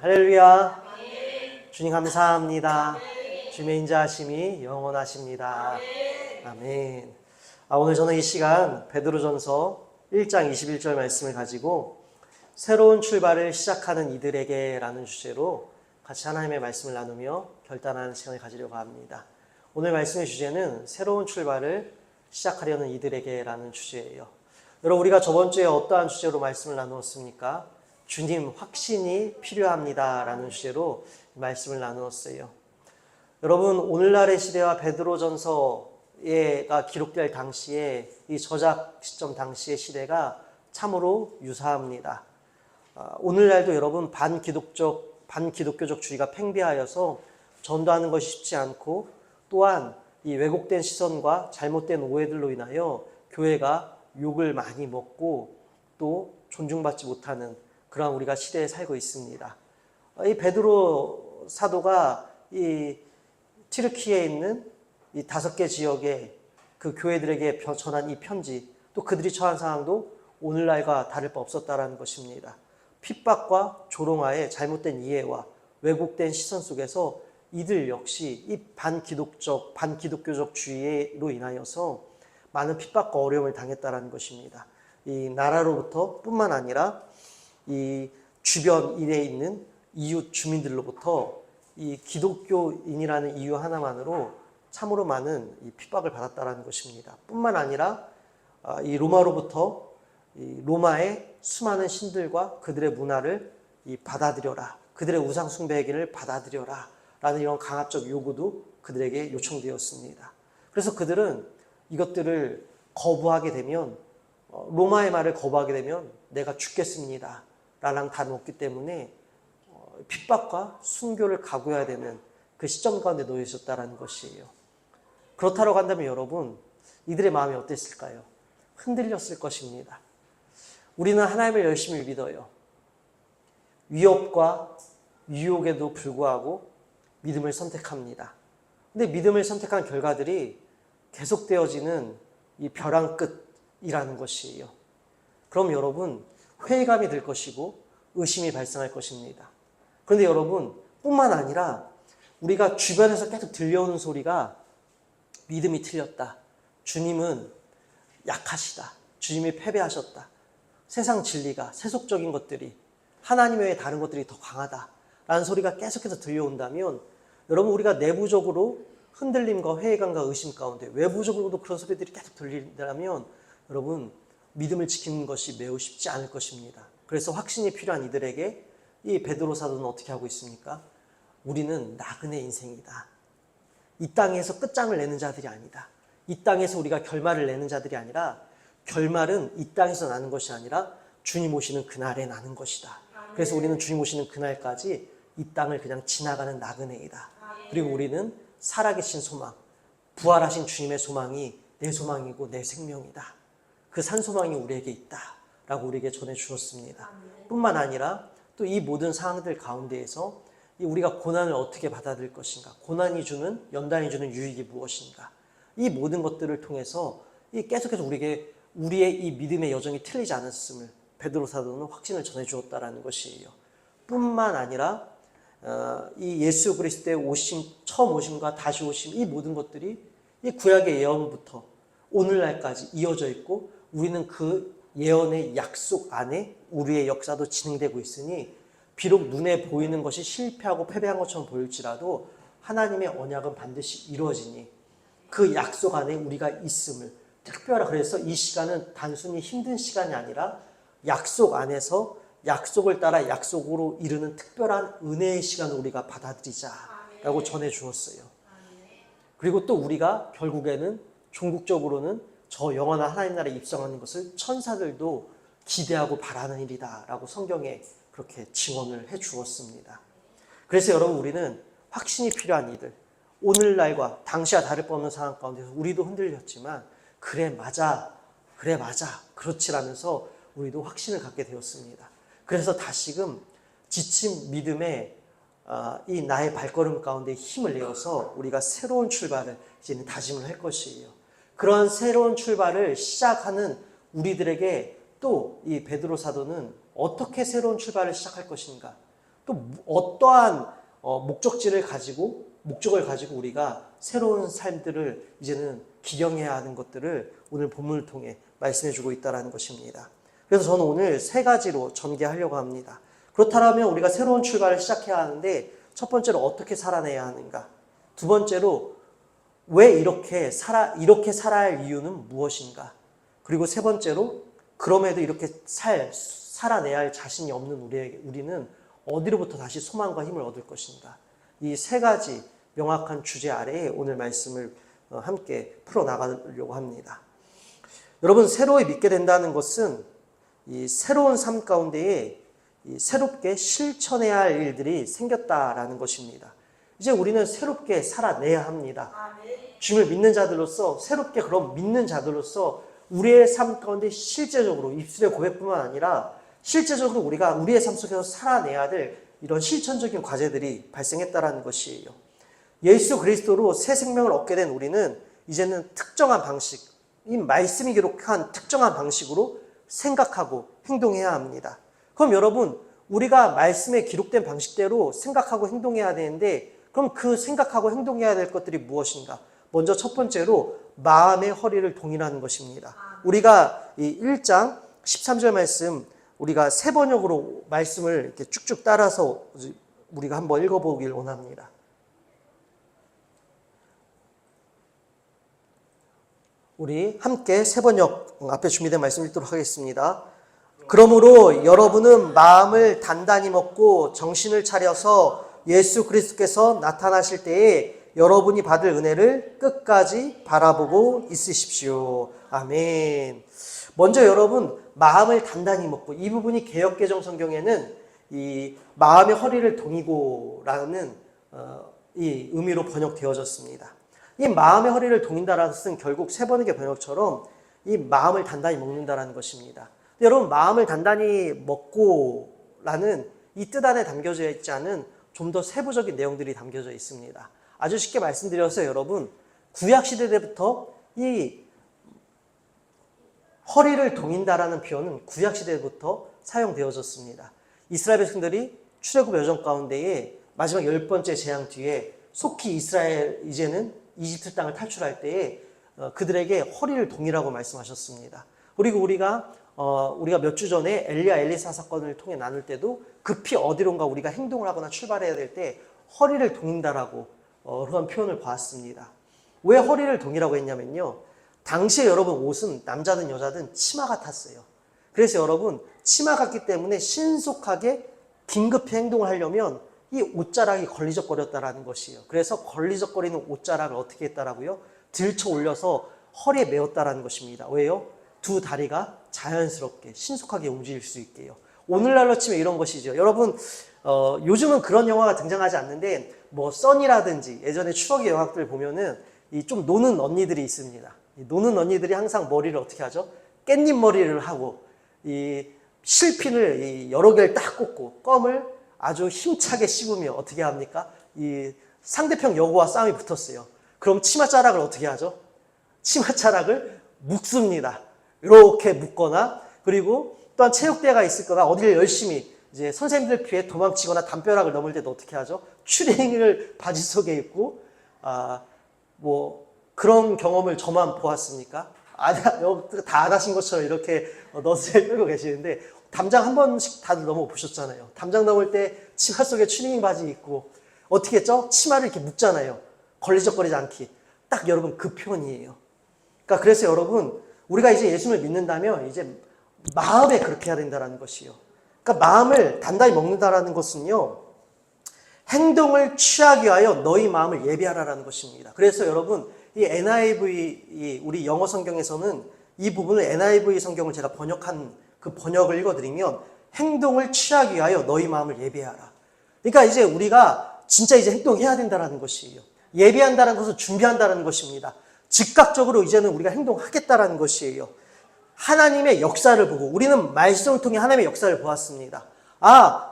할렐루야. 주님 감사합니다. 주님의 인자하심이 영원하십니다. 아멘. 오늘 저는 이 시간 베드로전서 1장 21절 말씀을 가지고 새로운 출발을 시작하는 이들에게 라는 주제로 같이 하나님의 말씀을 나누며 결단하는 시간을 가지려고 합니다. 오늘 말씀의 주제는 새로운 출발을 시작하려는 이들에게 라는 주제예요. 여러분, 우리가 저번 주에 어떠한 주제로 말씀을 나누었습니까? 주님 확신이 필요합니다 라는 주제로 말씀을 나누었어요. 여러분, 오늘날의 시대와 베드로전서가 기록될 당시에 이 저작 시점 당시의 시대가 참으로 유사합니다. 오늘날도 여러분 반기독교적 주의가 팽배하여서 전도하는 것이 쉽지 않고, 또한 이 왜곡된 시선과 잘못된 오해들로 인하여 교회가 욕을 많이 먹고 또 존중받지 못하는 그런 우리가 시대에 살고 있습니다. 이 베드로 사도가 이 튀르키예에 있는 이 5개 지역의 그 교회들에게 전한 이 편지, 또 그들이 처한 상황도 오늘날과 다를 바 없었다라는 것입니다. 핍박과 조롱하에 잘못된 이해와 왜곡된 시선 속에서 이들 역시 이 반기독교적 주의로 인하여서 많은 핍박과 어려움을 당했다라는 것입니다. 이 나라로부터 뿐만 아니라 이 주변 일에 있는 이웃 주민들로부터 이 기독교인이라는 이유 하나만으로 참으로 많은 이 핍박을 받았다라는 것입니다. 뿐만 아니라 이 로마로부터 이 로마의 수많은 신들과 그들의 문화를 받아들여라, 그들의 우상 숭배의 받아들여라 라는 이런 강압적 요구도 그들에게 요청되었습니다. 그래서 그들은 이것들을 거부하게 되면, 로마의 말을 거부하게 되면 내가 죽겠습니다 라는 단어가 없기 때문에 핍박과 순교를 각오해야 되는 그 시점 가운데 놓여 있었다는 것이에요. 그렇다고 한다면 여러분, 이들의 마음이 어땠을까요? 흔들렸을 것입니다. 우리는 하나님을 열심히 믿어요. 위협과 유혹에도 불구하고 믿음을 선택합니다. 근데 믿음을 선택한 결과들이 계속되어지는 이 벼랑 끝이라는 것이에요. 그럼 여러분, 회의감이 들 것이고 의심이 발생할 것입니다. 그런데 여러분, 뿐만 아니라 우리가 주변에서 계속 들려오는 소리가 믿음이 틀렸다, 주님은 약하시다, 주님이 패배하셨다, 세상 진리가, 세속적인 것들이, 하나님 외에 다른 것들이 더 강하다라는 소리가 계속해서 들려온다면, 여러분, 우리가 내부적으로 흔들림과 회의감과 의심 가운데 외부적으로도 그런 소리들이 계속 들린다면 여러분, 믿음을 지키는 것이 매우 쉽지 않을 것입니다. 그래서 확신이 필요한 이들에게 이 베드로 사도는 어떻게 하고 있습니까? 우리는 나그네 인생이다. 이 땅에서 끝장을 내는 자들이 아니다. 이 땅에서 우리가 결말을 내는 자들이 아니라, 결말은 이 땅에서 나는 것이 아니라 주님 오시는 그날에 나는 것이다. 그래서 우리는 주님 오시는 그날까지 이 땅을 그냥 지나가는 나그네이다. 그리고 우리는 살아계신 소망, 부활하신 주님의 소망이 내 소망이고 내 생명이다. 그 산소망이 우리에게 있다 라고 우리에게 전해주었습니다. 뿐만 아니라 또 이 모든 상황들 가운데에서 우리가 고난을 어떻게 받아들일 것인가, 고난이 주는, 연단이 주는 유익이 무엇인가, 이 모든 것들을 통해서 계속해서 우리의 이 믿음의 여정이 틀리지 않았음을 베드로 사도는 확신을 전해주었다라는 것이에요. 뿐만 아니라 이 예수 그리스도의 오심, 처음 오심과 다시 오심, 이 모든 것들이 이 구약의 예언부터 오늘날까지 이어져 있고, 우리는 그 예언의 약속 안에 우리의 역사도 진행되고 있으니, 비록 눈에 보이는 것이 실패하고 패배한 것처럼 보일지라도 하나님의 언약은 반드시 이루어지니 그 약속 안에 우리가 있음을, 그래서 이 시간은 단순히 힘든 시간이 아니라 약속 안에서 약속을 따라 약속으로 이르는 특별한 은혜의 시간을 우리가 받아들이자라고 전해주었어요. 그리고 또 우리가 결국에는 종국적으로는 저 영원한 하나님 나라에 입성하는 것을 천사들도 기대하고 바라는 일이다라고 성경에 그렇게 증언을 해주었습니다. 그래서 여러분, 우리는 확신이 필요한 이들, 오늘날과 당시와 다를 바 없는 상황 가운데서 우리도 흔들렸지만 그래 맞아, 그렇지라면서 우리도 확신을 갖게 되었습니다. 그래서 다시금 지친 믿음에 이 나의 발걸음 가운데 힘을 내어서 우리가 새로운 출발을 이제는 다짐을 할 것이에요. 그런 새로운 출발을 시작하는 우리들에게 또 이 베드로 사도는 어떻게 새로운 출발을 시작할 것인가, 또 어떠한 목적을 가지고 우리가 새로운 삶들을 이제는 기령해야 하는 것들을 오늘 본문을 통해 말씀해 주고 있다는 것입니다. 그래서 저는 오늘 세 가지로 전개하려고 합니다. 그렇다면 우리가 새로운 출발을 시작해야 하는데 첫 번째로 어떻게 살아내야 하는가? 두 번째로 왜 이렇게 살아야 할 이유는 무엇인가? 그리고 세 번째로 그럼에도 이렇게 살아내야 할 자신이 없는 우리는 어디로부터 다시 소망과 힘을 얻을 것인가? 이 세 가지 명확한 주제 아래에 오늘 말씀을 함께 풀어나가려고 합니다. 여러분, 새로이 믿게 된다는 것은 이 새로운 삶 가운데에 새롭게 실천해야 할 일들이 생겼다라는 것입니다. 이제 우리는 새롭게 살아내야 합니다. 주님을 믿는 자들로서 새롭게 그럼 믿는 자들로서 우리의 삶 가운데 실제적으로 입술의 고백뿐만 아니라 실제적으로 우리가 우리의 삶 속에서 살아내야 될 이런 실천적인 과제들이 발생했다라는 것이에요. 예수 그리스도로 새 생명을 얻게 된 우리는 이제는 특정한 방식, 이 말씀이 기록한 특정한 방식으로 생각하고 행동해야 합니다. 그럼 여러분, 우리가 말씀에 기록된 방식대로 생각하고 행동해야 되는데 그럼 그 생각하고 행동해야 될 것들이 무엇인가? 먼저 첫 번째로 마음의 허리를 동이라는 것입니다. 우리가 이 1장 13절 말씀 우리가 세 번역으로 말씀을 이렇게 쭉쭉 따라서 우리가 한번 읽어보길 원합니다. 우리 함께 세 번역 앞에 준비된 말씀 읽도록 하겠습니다. 그러므로 여러분은 마음을 단단히 먹고 정신을 차려서 예수 그리스도께서 나타나실 때에 여러분이 받을 은혜를 끝까지 바라보고 있으십시오. 아멘. 먼저 여러분, 마음을 단단히 먹고, 이 부분이 개역개정 성경에는 이 마음의 허리를 동이고라는 이 의미로 번역되어졌습니다. 이 마음의 허리를 동인다라는 뜻은 결국 세 번역의 번역처럼 이 마음을 단단히 먹는다라는 것입니다. 여러분, 마음을 단단히 먹고라는 이 뜻 안에 담겨져 있지 않은 좀 더 세부적인 내용들이 담겨져 있습니다. 아주 쉽게 말씀드려서 여러분, 구약시대 때부터 이 허리를 동인다라는 표현은 구약시대부터 사용되어졌습니다. 이스라엘 백성들이 출애굽 여정 가운데에 마지막 10번째 재앙 뒤에 속히 이스라엘 이제는 이집트 땅을 탈출할 때에 그들에게 허리를 동이라고 말씀하셨습니다. 그리고 우리가 몇 주 전에 엘리사 사건을 통해 나눌 때도 급히 어디론가 우리가 행동을 하거나 출발해야 될 때 허리를 동인다라고 그런 표현을 보았습니다. 왜 허리를 동이라고 했냐면요. 당시에 여러분 옷은 남자든 여자든 치마 같았어요. 그래서 여러분 치마 같기 때문에 신속하게 긴급히 행동을 하려면 이 옷자락이 걸리적거렸다라는 것이에요. 그래서 걸리적거리는 옷자락을 어떻게 했다라고요? 들쳐 올려서 허리에 메었다라는 것입니다. 왜요? 두 다리가 자연스럽게 신속하게 움직일 수 있게요. 오늘날로 치면 이런 것이죠. 여러분 요즘은 그런 영화가 등장하지 않는데 뭐 써니라든지 예전에 추억의 영화들 보면은 이 좀 노는 언니들이 있습니다. 이 노는 언니들이 항상 머리를 어떻게 하죠? 깻잎 머리를 하고 이 실핀을 이 여러 개를 딱 꽂고 껌을 아주 힘차게 씹으며 어떻게 합니까? 이 상대편 여고와 싸움이 붙었어요. 그럼 치맛자락을 어떻게 하죠? 치맛자락을 묶습니다. 이렇게 묶거나 그리고 또한 체육대회가 있을 거나 어디를 열심히 이제 선생님들 피해 도망치거나 담벼락을 넘을 때도 어떻게 하죠? 추리닝을 바지 속에 입고 뭐 그런 경험을 저만 보았습니까? 다 안 하신 것처럼 이렇게 너스를 끌고 계시는데 담장 한 번씩 다들 넘어보셨잖아요. 담장 넘을 때 치마 속에 추리닝 바지 입고 어떻게 했죠? 치마를 이렇게 묶잖아요. 걸리적거리지 않게. 딱 여러분 그 표현이에요. 그러니까 그래서 여러분 우리가 이제 예수를 믿는다면 이제 마음에 그렇게 해야 된다는 것이에요. 그러니까 마음을 단단히 먹는다라는 것은요. 행동을 취하기 위하여 너희 마음을 예비하라라는 것입니다. 그래서 여러분 이 NIV 우리 영어 성경에서는 이 부분을 NIV 성경을 제가 번역한 그 번역을 읽어드리면 행동을 취하기 위하여 너희 마음을 예비하라. 그러니까 이제 우리가 진짜 이제 행동해야 된다는 것이에요. 예비한다는 것은 준비한다는 것입니다. 즉각적으로 이제는 우리가 행동하겠다는 것이에요. 하나님의 역사를 보고 우리는 말씀을 통해 하나님의 역사를 보았습니다.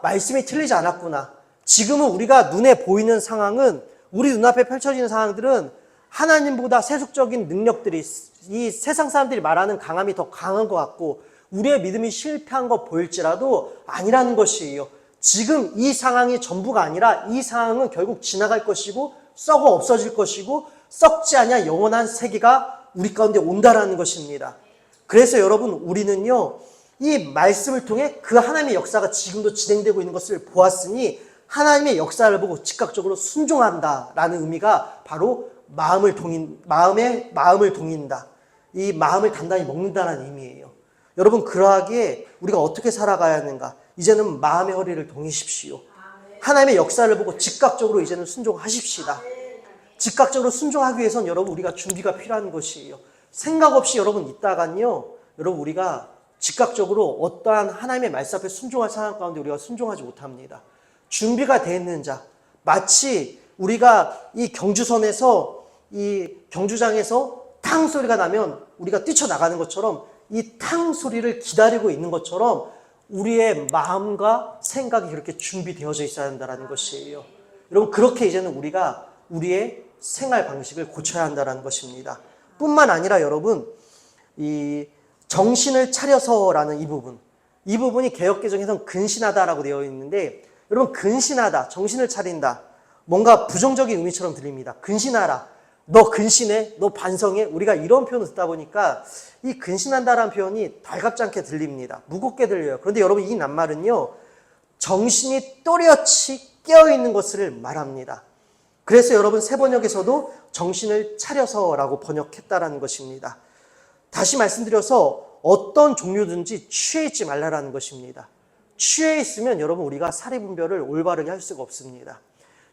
말씀이 틀리지 않았구나. 지금은 우리가 눈에 보이는 상황은 우리 눈앞에 펼쳐지는 상황들은 하나님보다 세속적인 능력들이 이 세상 사람들이 말하는 강함이 더 강한 것 같고 우리의 믿음이 실패한 것 보일지라도 아니라는 것이에요. 지금 이 상황이 전부가 아니라 이 상황은 결국 지나갈 것이고 썩어 없어질 것이고 썩지 않냐 영원한 세계가 우리 가운데 온다라는 것입니다. 그래서 여러분 우리는요 이 말씀을 통해 그 하나님의 역사가 지금도 진행되고 있는 것을 보았으니 하나님의 역사를 보고 즉각적으로 순종한다라는 의미가 바로 마음을 동인다. 이 마음을 단단히 먹는다는 의미예요. 여러분 그러하기에 우리가 어떻게 살아가야 하는가? 이제는 마음의 허리를 동이십시오. 하나님의 역사를 보고 즉각적으로 이제는 순종하십시다. 즉각적으로 순종하기 위해서는 여러분 우리가 준비가 필요한 것이에요. 생각 없이 여러분 있다간요, 여러분 우리가 즉각적으로 어떠한 하나님의 말씀 앞에 순종할 상황 가운데 우리가 순종하지 못합니다. 준비가 되어 있는 자, 마치 우리가 이 경주선에서 이 경주장에서 탕 소리가 나면 우리가 뛰쳐나가는 것처럼 이 탕 소리를 기다리고 있는 것처럼 우리의 마음과 생각이 그렇게 준비되어져 있어야 한다는 것이에요. 여러분 그렇게 이제는 우리가 우리의 생활 방식을 고쳐야 한다는 것입니다. 뿐만 아니라 여러분 이 정신을 차려서라는 이 부분이 개역개정에서는 근신하다라고 되어 있는데 여러분 근신하다, 정신을 차린다 뭔가 부정적인 의미처럼 들립니다. 근신하라, 너 근신해, 너 반성해, 우리가 이런 표현을 듣다 보니까 이 근신한다라는 표현이 달갑지 않게 들립니다. 무겁게 들려요. 그런데 여러분 이 낱말은요 정신이 또렷이 깨어있는 것을 말합니다. 그래서 여러분 세번역에서도 정신을 차려서라고 번역했다라는 것입니다. 다시 말씀드려서 어떤 종류든지 취해 있지 말라라는 것입니다. 취해 있으면 여러분 우리가 사리분별을 올바르게 할 수가 없습니다.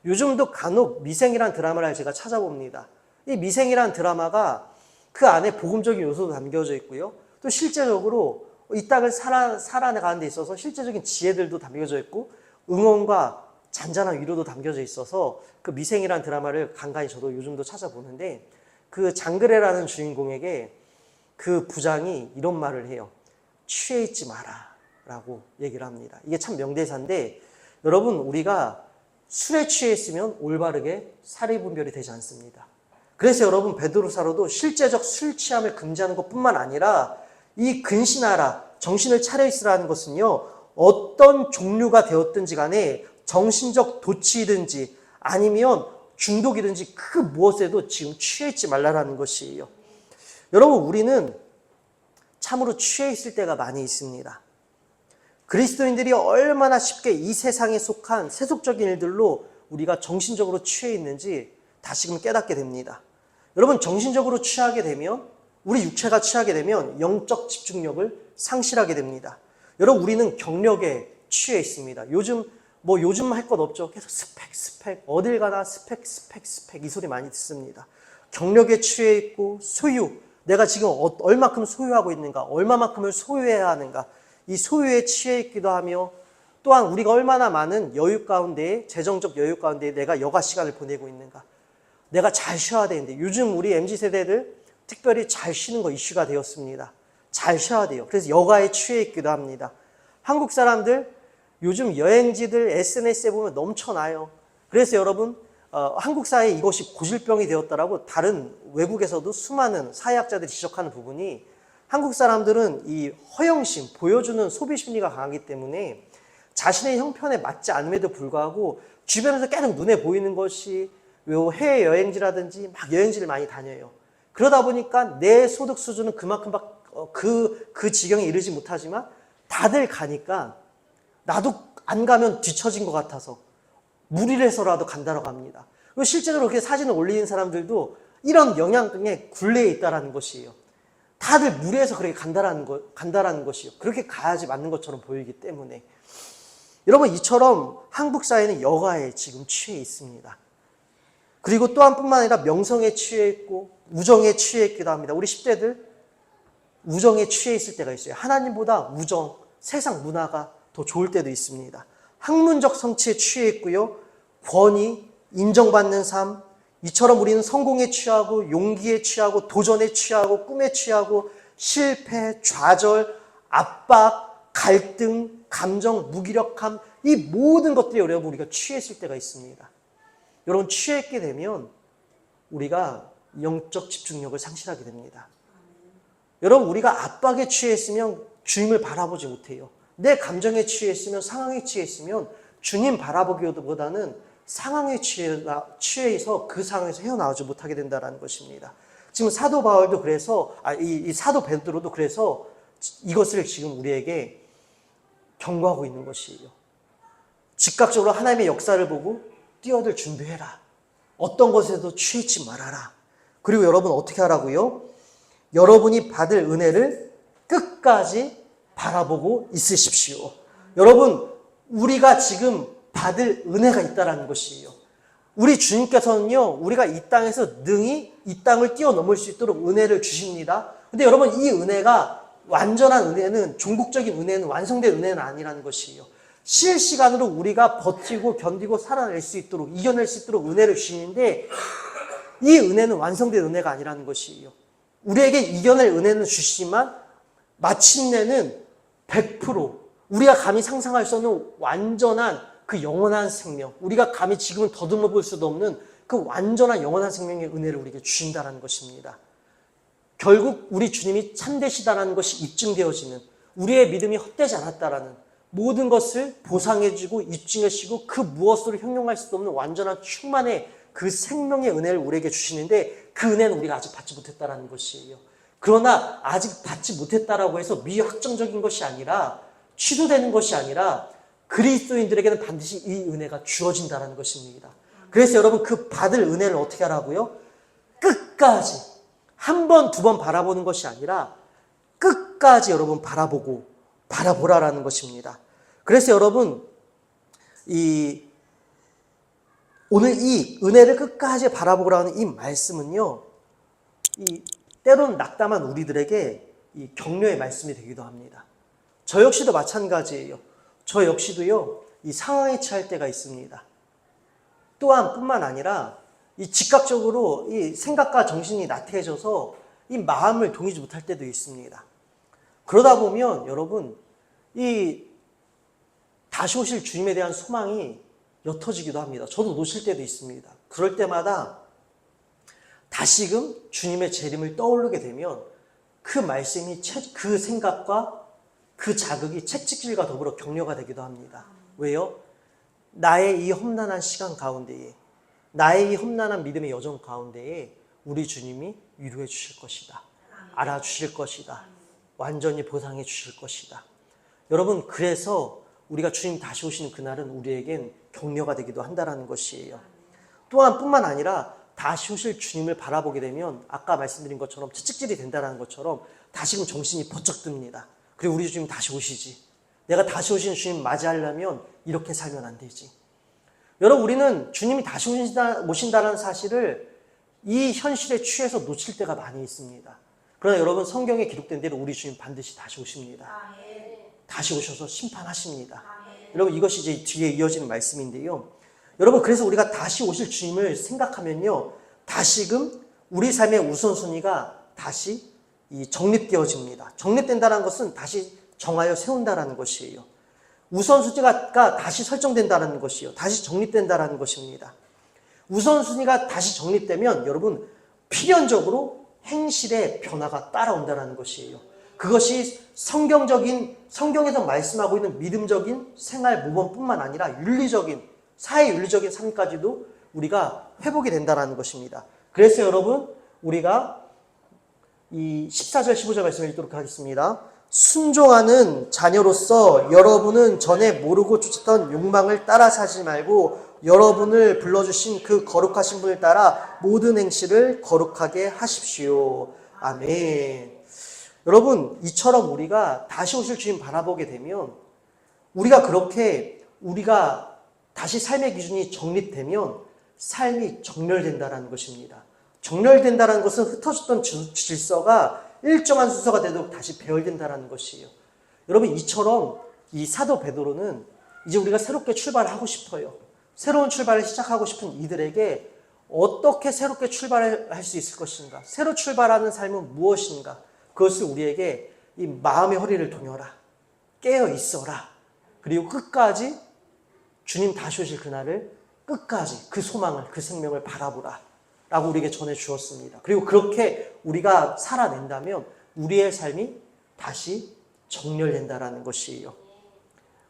요즘도 간혹 미생이라는 드라마를 제가 찾아봅니다. 이 미생이라는 드라마가 그 안에 복음적인 요소도 담겨져 있고요. 또 실제적으로 이 땅을 살아나가는 데 있어서 실제적인 지혜들도 담겨져 있고 응원과 잔잔한 위로도 담겨져 있어서 그 미생이라는 드라마를 간간히 저도 요즘도 찾아보는데 그 장그래라는 주인공에게 그 부장이 이런 말을 해요. 취해 있지 마라 라고 얘기를 합니다. 이게 참 명대사인데 여러분 우리가 술에 취해 있으면 올바르게 사리분별이 되지 않습니다. 그래서 여러분 베드로사로도 실제적 술 취함을 금지하는 것뿐만 아니라 이 근신하라, 정신을 차려 있으라는 것은요 어떤 종류가 되었든지 간에 정신적 도취이든지 아니면 중독이든지 그 무엇에도 지금 취해 있지 말라라는 것이에요. 여러분 우리는 참으로 취해 있을 때가 많이 있습니다. 그리스도인들이 얼마나 쉽게 이 세상에 속한 세속적인 일들로 우리가 정신적으로 취해 있는지 다시금 깨닫게 됩니다. 여러분 정신적으로 취하게 되면 우리 육체가 취하게 되면 영적 집중력을 상실하게 됩니다. 여러분 우리는 경력에 취해 있습니다. 요즘 할 것 없죠. 계속 스펙 어딜 가나 스펙 이 소리 많이 듣습니다. 경력에 취해 있고 소유, 내가 지금 얼마큼 소유하고 있는가, 얼마만큼을 소유해야 하는가, 이 소유에 취해 있기도 하며 또한 우리가 얼마나 많은 여유 가운데, 재정적 여유 가운데 내가 여가 시간을 보내고 있는가, 내가 잘 쉬어야 되는데 요즘 우리 MZ세대들 특별히 잘 쉬는 거 이슈가 되었습니다. 잘 쉬어야 돼요. 그래서 여가에 취해 있기도 합니다. 한국 사람들 요즘 여행지들 SNS에 보면 넘쳐나요. 그래서 여러분 한국 사회에 이것이 고질병이 되었다라고 다른 외국에서도 수많은 사회학자들이 지적하는 부분이 한국 사람들은 이 허영심, 보여주는 소비 심리가 강하기 때문에 자신의 형편에 맞지 않음에도 불구하고 주변에서 계속 눈에 보이는 것이 해외여행지라든지 막 여행지를 많이 다녀요. 그러다 보니까 내 소득 수준은 그만큼 그 지경에 이르지 못하지만 다들 가니까 나도 안 가면 뒤처진 것 같아서 무리를 해서라도 간다라고 합니다. 그리고 실제로 그렇게 사진을 올리는 사람들도 이런 영향에 굴레에 있다는 것이에요. 다들 무리해서 그렇게 간다라는 것이에요. 그렇게 가야지 맞는 것처럼 보이기 때문에. 여러분 이처럼 한국 사회는 여가에 지금 취해 있습니다. 그리고 또한 뿐만 아니라 명성에 취해 있고 우정에 취해 있기도 합니다. 우리 10대들 우정에 취해 있을 때가 있어요. 하나님보다 우정, 세상 문화가 더 좋을 때도 있습니다. 학문적 성취에 취해 있고요. 권위, 인정받는 삶, 이처럼 우리는 성공에 취하고 용기에 취하고 도전에 취하고 꿈에 취하고 실패, 좌절, 압박, 갈등, 감정, 무기력함 이 모든 것들이 여러분 우리가 취했을 때가 있습니다. 여러분 취했게 되면 우리가 영적 집중력을 상실하게 됩니다. 여러분 우리가 압박에 취했으면 주님을 바라보지 못해요. 내 감정에 취해 있으면, 상황에 취해 있으면 주님 바라보기보다는 상황에 취해서 그 상황에서 헤어나오지 못하게 된다는 것입니다. 지금 사도 바울도 그래서, 이 사도 베드로도 그래서 이것을 지금 우리에게 경고하고 있는 것이에요. 즉각적으로 하나님의 역사를 보고 뛰어들 준비해라. 어떤 것에도 취했지 말아라. 그리고 여러분 어떻게 하라고요? 여러분이 받을 은혜를 끝까지 바라보고 있으십시오. 여러분, 우리가 지금 받을 은혜가 있다는 것이에요. 우리 주님께서는요, 우리가 이 땅에서 능히 이 땅을 뛰어넘을 수 있도록 은혜를 주십니다. 근데 여러분, 이 은혜가 완전한 은혜는, 종국적인 은혜는, 완성된 은혜는 아니라는 것이에요. 실시간으로 우리가 버티고 견디고 살아낼 수 있도록, 이겨낼 수 있도록 은혜를 주시는데, 이 은혜는 완성된 은혜가 아니라는 것이에요. 우리에게 이겨낼 은혜는 주시지만 마침내는 100% 우리가 감히 상상할 수 없는 완전한 그 영원한 생명, 우리가 감히 지금은 더듬어 볼 수도 없는 그 완전한 영원한 생명의 은혜를 우리에게 주신다는 것입니다. 결국 우리 주님이 참되시다는 것이 입증되어지는, 우리의 믿음이 헛되지 않았다라는, 모든 것을 보상해주고 입증해주시고 그 무엇으로 형용할 수도 없는 완전한 충만의 그 생명의 은혜를 우리에게 주시는데, 그 은혜는 우리가 아직 받지 못했다는 것이에요. 그러나 아직 받지 못했다라고 해서 미확정적인 것이 아니라, 취소되는 것이 아니라 그리스도인들에게는 반드시 이 은혜가 주어진다는 것입니다. 그래서 여러분, 그 받을 은혜를 어떻게 하라고요? 끝까지, 한 번, 두 번 바라보는 것이 아니라 끝까지 여러분 바라보라라는 것입니다. 그래서 여러분, 오늘 이 은혜를 끝까지 바라보라는 이 말씀은요, 때로는 낙담한 우리들에게 이 격려의 말씀이 되기도 합니다. 저 역시도 마찬가지예요. 저 역시도요, 이 상황에 처할 때가 있습니다. 또한 뿐만 아니라 이 즉각적으로 이 생각과 정신이 나태해져서 이 마음을 동이지 못할 때도 있습니다. 그러다 보면 여러분, 이 다시 오실 주님에 대한 소망이 옅어지기도 합니다. 저도 놓칠 때도 있습니다. 그럴 때마다 다시금 주님의 재림을 떠오르게 되면 그 말씀이, 그 생각과 그 자극이 채찍질과 더불어 격려가 되기도 합니다. 왜요? 나의 이 험난한 시간 가운데에, 나의 이 험난한 믿음의 여정 가운데에 우리 주님이 위로해 주실 것이다. 알아주실 것이다. 완전히 보상해 주실 것이다. 여러분, 그래서 우리가 주님 다시 오시는 그날은 우리에겐 격려가 되기도 한다는 것이에요. 또한 뿐만 아니라 다시 오실 주님을 바라보게 되면 아까 말씀드린 것처럼 채찍질이 된다는 것처럼 다시금 정신이 번쩍 듭니다. 그리고 우리 주님 다시 오시지. 내가 다시 오시는 주님 맞이하려면 이렇게 살면 안 되지. 여러분, 우리는 주님이 다시 오신다는 사실을 이 현실에 취해서 놓칠 때가 많이 있습니다. 그러나 여러분, 성경에 기록된 대로 우리 주님 반드시 다시 오십니다. 다시 오셔서 심판하십니다. 여러분, 이것이 이제 뒤에 이어지는 말씀인데요. 여러분, 그래서 우리가 다시 오실 주님을 생각하면요, 다시금 우리 삶의 우선순위가 다시 정립되어집니다. 정립된다는 것은 다시 정하여 세운다는 것이에요. 우선순위가 다시 설정된다는 것이요, 다시 정립된다는 것입니다. 우선순위가 다시 정립되면 여러분, 필연적으로 행실의 변화가 따라온다는 것이에요. 그것이 성경에서 말씀하고 있는 믿음적인 생활 모범뿐만 아니라 사회윤리적인 삶까지도 우리가 회복이 된다는 것입니다. 그래서 여러분, 우리가 이 14절 15절 말씀을 읽도록 하겠습니다. 순종하는 자녀로서 여러분은 전에 모르고 쫓았던 욕망을 따라 사지 말고 여러분을 불러주신 그 거룩하신 분을 따라 모든 행실을 거룩하게 하십시오. 아멘. 여러분, 이처럼 우리가 다시 오실 주님 바라보게 되면 우리가 다시 삶의 기준이 정립되면 삶이 정렬된다는 것입니다. 정렬된다는 것은 흩어졌던 질서가 일정한 순서가 되도록 다시 배열된다는 것이에요. 여러분, 이처럼 이 사도 베드로는 이제 우리가 새롭게 출발하고 싶어요. 새로운 출발을 시작하고 싶은 이들에게 어떻게 새롭게 출발할 수 있을 것인가, 새로 출발하는 삶은 무엇인가, 그것을 우리에게 이 마음의 허리를 동여라, 깨어 있어라, 그리고 끝까지 주님 다시 오실 그날을 끝까지 그 소망을, 그 생명을 바라보라 라고 우리에게 전해 주었습니다. 그리고 그렇게 우리가 살아낸다면 우리의 삶이 다시 정렬된다라는 것이에요.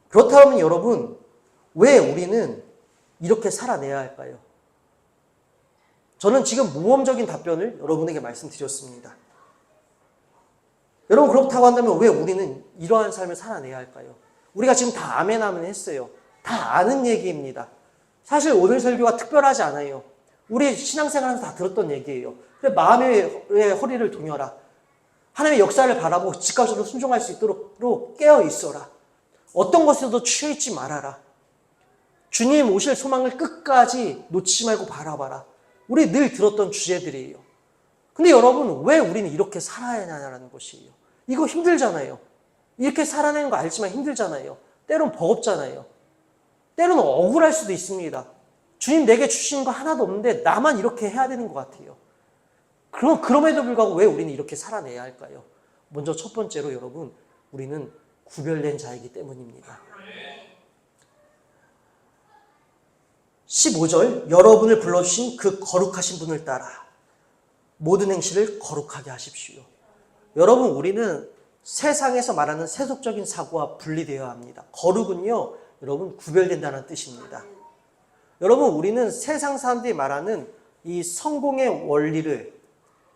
그렇다면 여러분, 왜 우리는 이렇게 살아내야 할까요? 저는 지금 모범적인 답변을 여러분에게 말씀드렸습니다. 여러분, 그렇다고 한다면 왜 우리는 이러한 삶을 살아내야 할까요? 우리가 지금 다 아멘 아멘 했어요. 다 아는 얘기입니다. 사실 오늘 설교가 특별하지 않아요. 우리 신앙생활에서 다 들었던 얘기예요. 그래, 마음의 허리를 동여라. 하나님의 역사를 바라보고 즉각적으로 순종할 수 있도록 깨어 있어라. 어떤 것에도 취해 있지 말아라. 주님 오실 소망을 끝까지 놓치지 말고 바라봐라. 우리 늘 들었던 주제들이에요. 근데 여러분, 왜 우리는 이렇게 살아야 하냐는 것이에요. 이거 힘들잖아요. 이렇게 살아내는 거 알지만 힘들잖아요. 때론 버겁잖아요. 때로는 억울할 수도 있습니다. 주님 내게 주시는 거 하나도 없는데 나만 이렇게 해야 되는 것 같아요. 그럼에도 불구하고 왜 우리는 이렇게 살아내야 할까요? 먼저 첫 번째로 여러분, 우리는 구별된 자이기 때문입니다. 15절, 여러분을 불러주신 그 거룩하신 분을 따라 모든 행실을 거룩하게 하십시오. 여러분, 우리는 세상에서 말하는 세속적인 사고와 분리되어야 합니다. 거룩은요, 여러분, 구별된다는 뜻입니다. 여러분, 우리는 세상 사람들이 말하는 이 성공의 원리를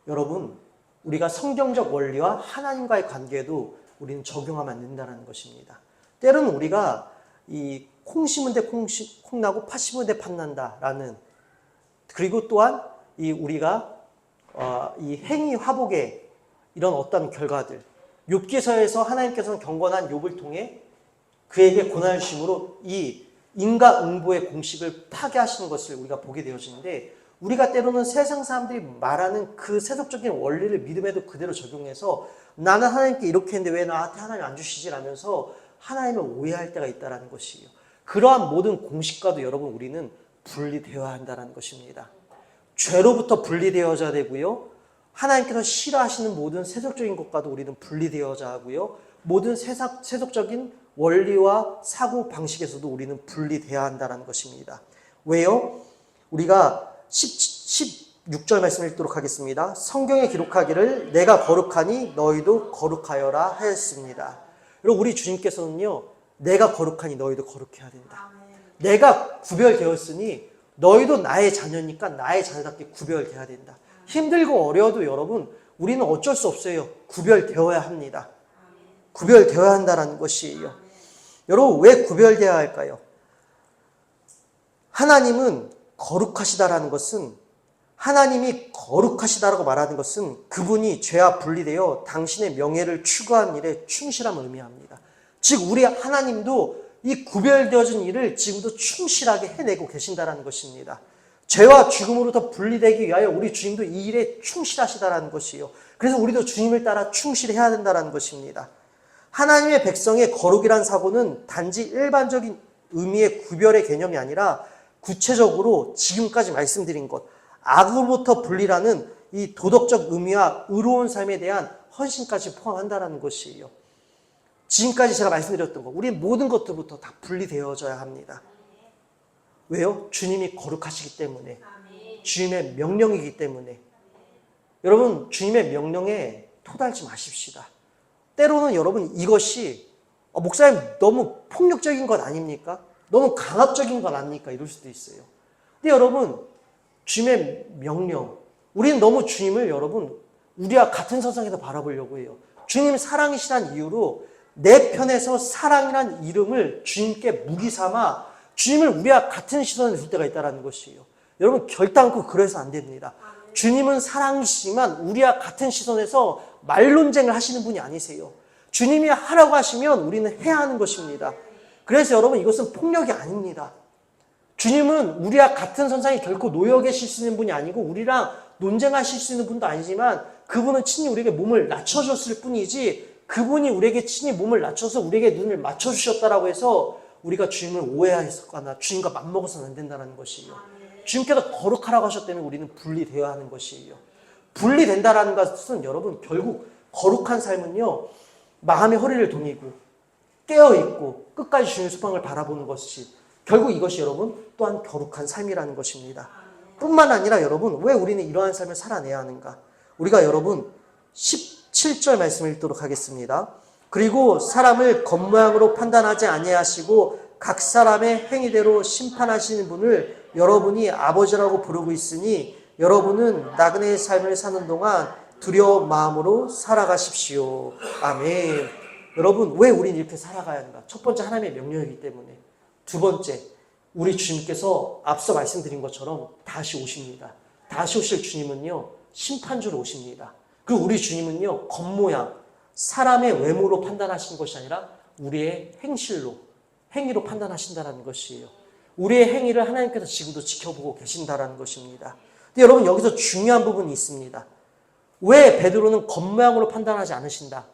여러분, 우리가 성경적 원리와 하나님과의 관계에도 우리는 적용하면 안 된다는 것입니다. 때로는 우리가 이 콩 심은 데 콩 나고 팥 심은 데 팥 난다라는, 그리고 또한 이 우리가 이 행위 화복의 이런 어떤 결과들, 욥기서에서 하나님께서는 경건한 욥을 통해 그에게 고난을 주심으로 이 인과응보의 공식을 파괴하시는 것을 우리가 보게 되어지는데, 우리가 때로는 세상 사람들이 말하는 그 세속적인 원리를 믿음에도 그대로 적용해서 나는 하나님께 이렇게 했는데 왜 나한테 하나님 안 주시지? 라면서 하나님을 오해할 때가 있다는 것이에요. 그러한 모든 공식과도 여러분, 우리는 분리되어야 한다는 것입니다. 죄로부터 분리되어져야 되고요. 하나님께서 싫어하시는 모든 세속적인 것과도 우리는 분리되어져야 하고요. 모든 세속적인 원리와 사고 방식에서도 우리는 분리되어야 한다는 것입니다. 왜요? 우리가 16절 말씀 읽도록 하겠습니다. 성경에 기록하기를 내가 거룩하니 너희도 거룩하여라 하였습니다. 여러분, 우리 주님께서는요, 내가 거룩하니 너희도 거룩해야 된다. 내가 구별되었으니 너희도 나의 자녀니까 나의 자녀답게 구별되어야 된다. 힘들고 어려워도 여러분, 우리는 어쩔 수 없어요. 구별되어야 합니다. 구별되어야 한다는 것이에요. 여러분, 왜 구별되어야 할까요? 하나님은 거룩하시다라는 것은, 하나님이 거룩하시다라고 말하는 것은 그분이 죄와 분리되어 당신의 명예를 추구하는 일에 충실함을 의미합니다. 즉, 우리 하나님도 이 구별되어진 일을 지금도 충실하게 해내고 계신다는 것입니다. 죄와 죽음으로부터 분리되기 위하여 우리 주님도 이 일에 충실하시다라는 것이요. 그래서 우리도 주님을 따라 충실해야 된다는 것입니다. 하나님의 백성의 거룩이란 사고는 단지 일반적인 의미의 구별의 개념이 아니라 구체적으로 지금까지 말씀드린 것, 악으로부터 분리라는 이 도덕적 의미와 의로운 삶에 대한 헌신까지 포함한다는 것이에요. 지금까지 제가 말씀드렸던 것, 우리 모든 것들부터 다 분리되어져야 합니다. 왜요? 주님이 거룩하시기 때문에, 주님의 명령이기 때문에. 여러분, 주님의 명령에 토달지 마십시다. 때로는 여러분, 이것이 목사님 너무 폭력적인 것 아닙니까? 너무 강압적인 것 아닙니까? 이럴 수도 있어요. 근데 여러분, 주님의 명령, 우리는 너무 주님을 여러분, 우리와 같은 선상에서 바라보려고 해요. 주님 사랑이시란 이유로 내 편에서 사랑이란 이름을 주님께 무기 삼아 주님을 우리와 같은 시선에 둘 때가 있다는 것이에요. 여러분, 결단코 그래서 안 됩니다. 주님은 사랑이시지만 우리와 같은 시선에서 말논쟁을 하시는 분이 아니세요. 주님이 하라고 하시면 우리는 해야 하는 것입니다. 그래서 여러분, 이것은 폭력이 아닙니다. 주님은 우리와 같은 선상에 결코 놓여 계실 수 있는 분이 아니고 우리랑 논쟁하실 수 있는 분도 아니지만 그분은 친히 우리에게 몸을 낮춰줬을 뿐이지, 그분이 우리에게 친히 몸을 낮춰서 우리에게 눈을 맞춰주셨다라고 해서 우리가 주님을 오해했거나 주님과 맞먹어서는 안 된다는 것이에요. 주님께서 거룩하라고 하셨다면 우리는 분리되어야 하는 것이에요. 분리된다라는 것은 여러분, 결국 거룩한 삶은요, 마음의 허리를 동이고 깨어있고 끝까지 주님의 소망을 바라보는 것이, 결국 이것이 여러분 또한 거룩한 삶이라는 것입니다. 뿐만 아니라 여러분, 왜 우리는 이러한 삶을 살아내야 하는가? 우리가 여러분 17절 말씀을 읽도록 하겠습니다. 그리고 사람을 겉모양으로 판단하지 아니하시고 각 사람의 행위대로 심판하시는 분을 여러분이 아버지라고 부르고 있으니 여러분은 나그네의 삶을 사는 동안 두려운 마음으로 살아가십시오. 아멘. 여러분, 왜 우리는 이렇게 살아가야 하는가? 첫 번째, 하나님의 명령이기 때문에. 두 번째, 우리 주님께서 앞서 말씀드린 것처럼 다시 오십니다. 다시 오실 주님은요, 심판주로 오십니다. 그리고 우리 주님은요, 겉모양, 사람의 외모로 판단하시는 것이 아니라 우리의 행위로 판단하신다는 것이에요. 우리의 행위를 하나님께서 지금도 지켜보고 계신다는 것입니다. 근데 여러분, 여기서 중요한 부분이 있습니다. 왜 베드로는 겉모양으로 판단하지 않으신다,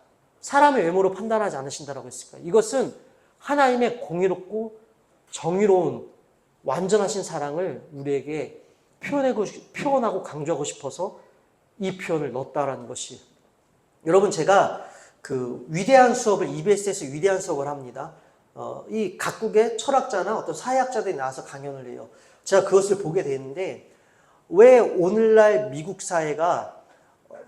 사람의 외모로 판단하지 않으신다라고 했을까요? 이것은 하나님의 공의롭고 정의로운 완전하신 사랑을 우리에게 표현하고 강조하고 싶어서 이 표현을 넣었다라는 것이. 여러분, 제가 그 위대한 수업을, EBS에서 위대한 수업을 합니다. 이 각국의 철학자나 어떤 사회학자들이 나와서 강연을 해요. 제가 그것을 보게 되는데, 왜 오늘날 미국 사회가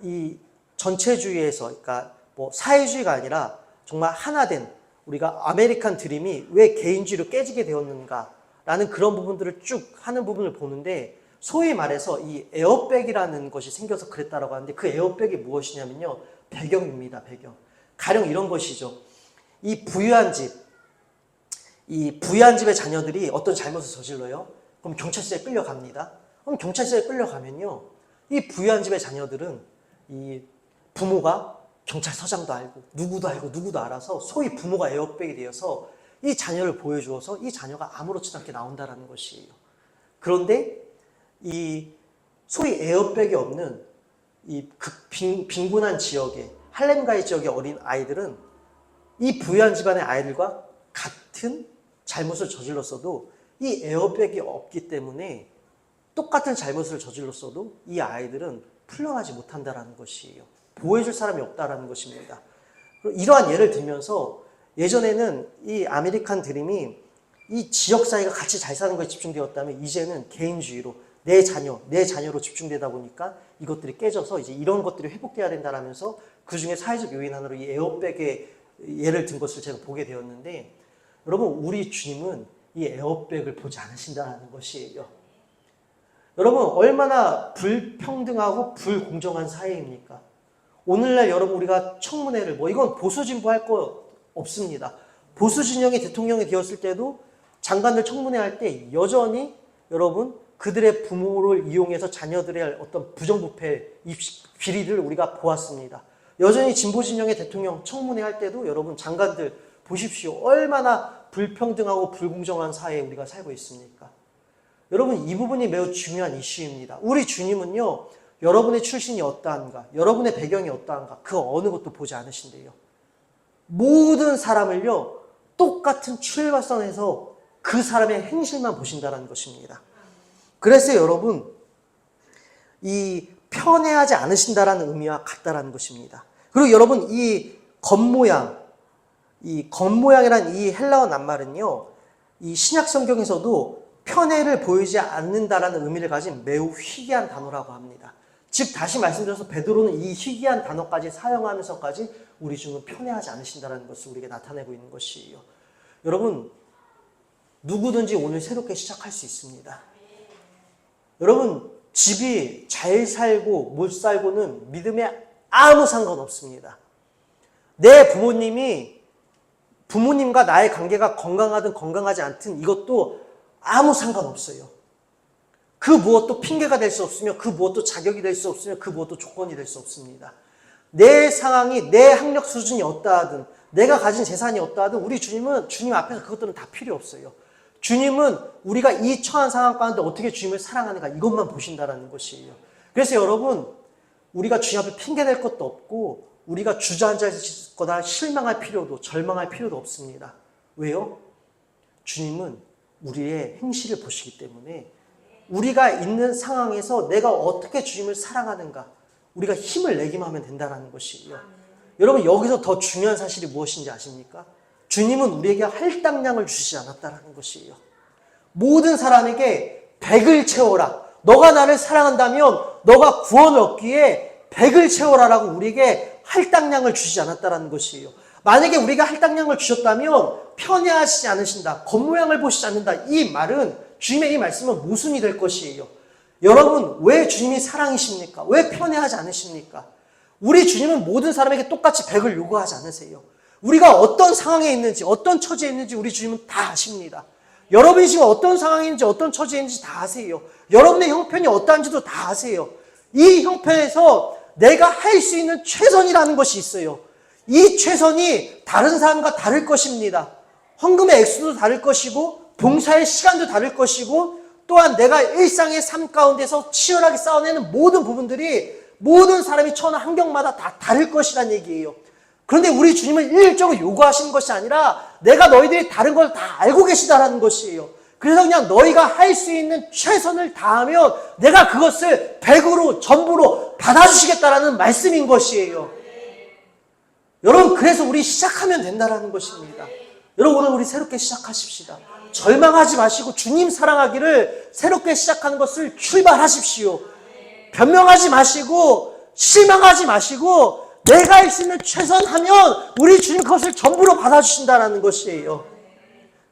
이 전체주의에서, 그러니까 뭐 사회주의가 아니라 정말 하나된 우리가 아메리칸 드림이 왜 개인주의로 깨지게 되었는가라는 그런 부분들을 쭉 하는 부분을 보는데, 소위 말해서 이 에어백이라는 것이 생겨서 그랬다라고 하는데, 그 에어백이 무엇이냐면요, 배경입니다. 배경. 가령 이런 것이죠. 이 부유한 집의 자녀들이 어떤 잘못을 저질러요. 그럼 경찰서에 끌려갑니다. 그럼 경찰서에 끌려가면요, 이 부유한 집의 자녀들은 이 부모가 경찰서장도 알고 누구도 알아서 소위 부모가 에어백이 되어서 이 자녀를 보여주어서 이 자녀가 아무렇지도 않게 나온다는 것이에요. 그런데 이 소위 에어백이 없는 이 빈곤한 지역의 할렘가이 지역의 어린 아이들은 이 부유한 집안의 아이들과 같은 잘못을 저질렀어도 이 에어백이 없기 때문에 똑같은 잘못을 저질렀어도 이 아이들은 풀려나지 못한다는 것이에요. 보호해줄 사람이 없다는 것입니다. 이러한 예를 들면서 예전에는 이 아메리칸 드림이 이 지역사회가 같이 잘 사는 것에 집중되었다면 이제는 개인주의로 내 자녀로 집중되다 보니까 이것들이 깨져서 이제 이런 것들이 회복돼야 된다라면서 그 중에 사회적 요인 하나로 이 에어백의 예를 든 것을 제가 보게 되었는데, 여러분, 우리 주님은 이 에어백을 보지 않으신다는 것이에요. 여러분, 얼마나 불평등하고 불공정한 사회입니까? 오늘날 여러분, 우리가 청문회를 이건 보수진보 할 거 없습니다. 보수진영이 대통령이 되었을 때도 장관들 청문회 할 때 여전히 여러분, 그들의 부모를 이용해서 자녀들의 어떤 부정부패 비리를 우리가 보았습니다. 여전히 진보진영의 대통령 청문회 할 때도 여러분, 장관들 보십시오. 얼마나 불평등하고 불공정한 사회에 우리가 살고 있습니까? 여러분, 이 부분이 매우 중요한 이슈입니다. 우리 주님은요, 여러분의 출신이 어떠한가, 여러분의 배경이 어떠한가, 그 어느 것도 보지 않으신대요. 모든 사람을요, 똑같은 출발선에서 그 사람의 행실만 보신다는 것입니다. 그래서 여러분, 이 편애하지 않으신다라는 의미와 같다라는 것입니다. 그리고 여러분, 이 겉모양이란 이 헬라어 낱말은요, 이 신약 성경에서도 편애를 보이지 않는다라는 의미를 가진 매우 희귀한 단어라고 합니다. 즉, 다시 말씀드려서 베드로는 이 희귀한 단어까지 사용하면서까지 우리 주는 편애하지 않으신다는 것을 우리에게 나타내고 있는 것이에요. 여러분, 누구든지 오늘 새롭게 시작할 수 있습니다. 여러분, 집이 잘 살고 못 살고는 믿음에 아무 상관없습니다. 내 부모님과 나의 관계가 건강하든 건강하지 않든 이것도 아무 상관없어요. 그 무엇도 핑계가 될 수 없으며 그 무엇도 자격이 될 수 없으며 그 무엇도 조건이 될 수 없습니다. 내 상황이, 내 학력 수준이 어떠하든 내가 가진 재산이 어떠하든 우리 주님은 주님 앞에서 그것들은 다 필요 없어요. 주님은 우리가 이 처한 상황 가운데 어떻게 주님을 사랑하는가 이것만 보신다는 것이에요. 그래서 여러분, 우리가 주님 앞에 핑계댈 것도 없고 우리가 주저앉아 있거나 실망할 필요도 절망할 필요도 없습니다. 왜요? 주님은 우리의 행실을 보시기 때문에 우리가 있는 상황에서 내가 어떻게 주님을 사랑하는가 우리가 힘을 내기만 하면 된다는 것이에요. 여러분, 여기서 더 중요한 사실이 무엇인지 아십니까? 주님은 우리에게 할당량을 주시지 않았다는 것이에요. 모든 사람에게 100을 채워라. 너가 나를 사랑한다면 너가 구원을 얻기에 100을 채워라라고 우리에게 할당량을 주시지 않았다는 것이에요. 만약에 우리가 할당량을 주셨다면 편애하시지 않으신다, 겉모양을 보시지 않는다, 이 말은, 주님의 이 말씀은 모순이 될 것이에요. 여러분, 왜 주님이 사랑이십니까? 왜 편애하지 않으십니까? 우리 주님은 모든 사람에게 똑같이 100을 요구하지 않으세요. 우리가 어떤 상황에 있는지, 어떤 처지에 있는지 우리 주님은 다 아십니다. 여러분이 지금 어떤 상황에 있는지, 어떤 처지에 있는지 다 아세요. 여러분의 형편이 어떠한지도 다 아세요. 이 형편에서 내가 할 수 있는 최선이라는 것이 있어요. 이 최선이 다른 사람과 다를 것입니다. 헌금의 액수도 다를 것이고, 봉사의 시간도 다를 것이고, 또한 내가 일상의 삶 가운데서 치열하게 싸워내는 모든 부분들이 모든 사람이 처한 환경마다 다 다를 것이란 얘기예요. 그런데 우리 주님은 일률적으로 요구하시는 것이 아니라 내가 너희들이 다른 걸 다 알고 계시다라는 것이에요. 그래서 그냥 너희가 할 수 있는 최선을 다하면 내가 그것을 100으로 전부로 받아주시겠다라는 말씀인 것이에요. 여러분, 그래서 우리 시작하면 된다라는 것입니다. 여러분, 오늘 우리 새롭게 시작하십시다. 절망하지 마시고 주님 사랑하기를 새롭게 시작하는 것을 출발하십시오. 변명하지 마시고 실망하지 마시고 내가 할 수 있는 최선하면 우리 주님 그것을 전부로 받아주신다는 것이에요.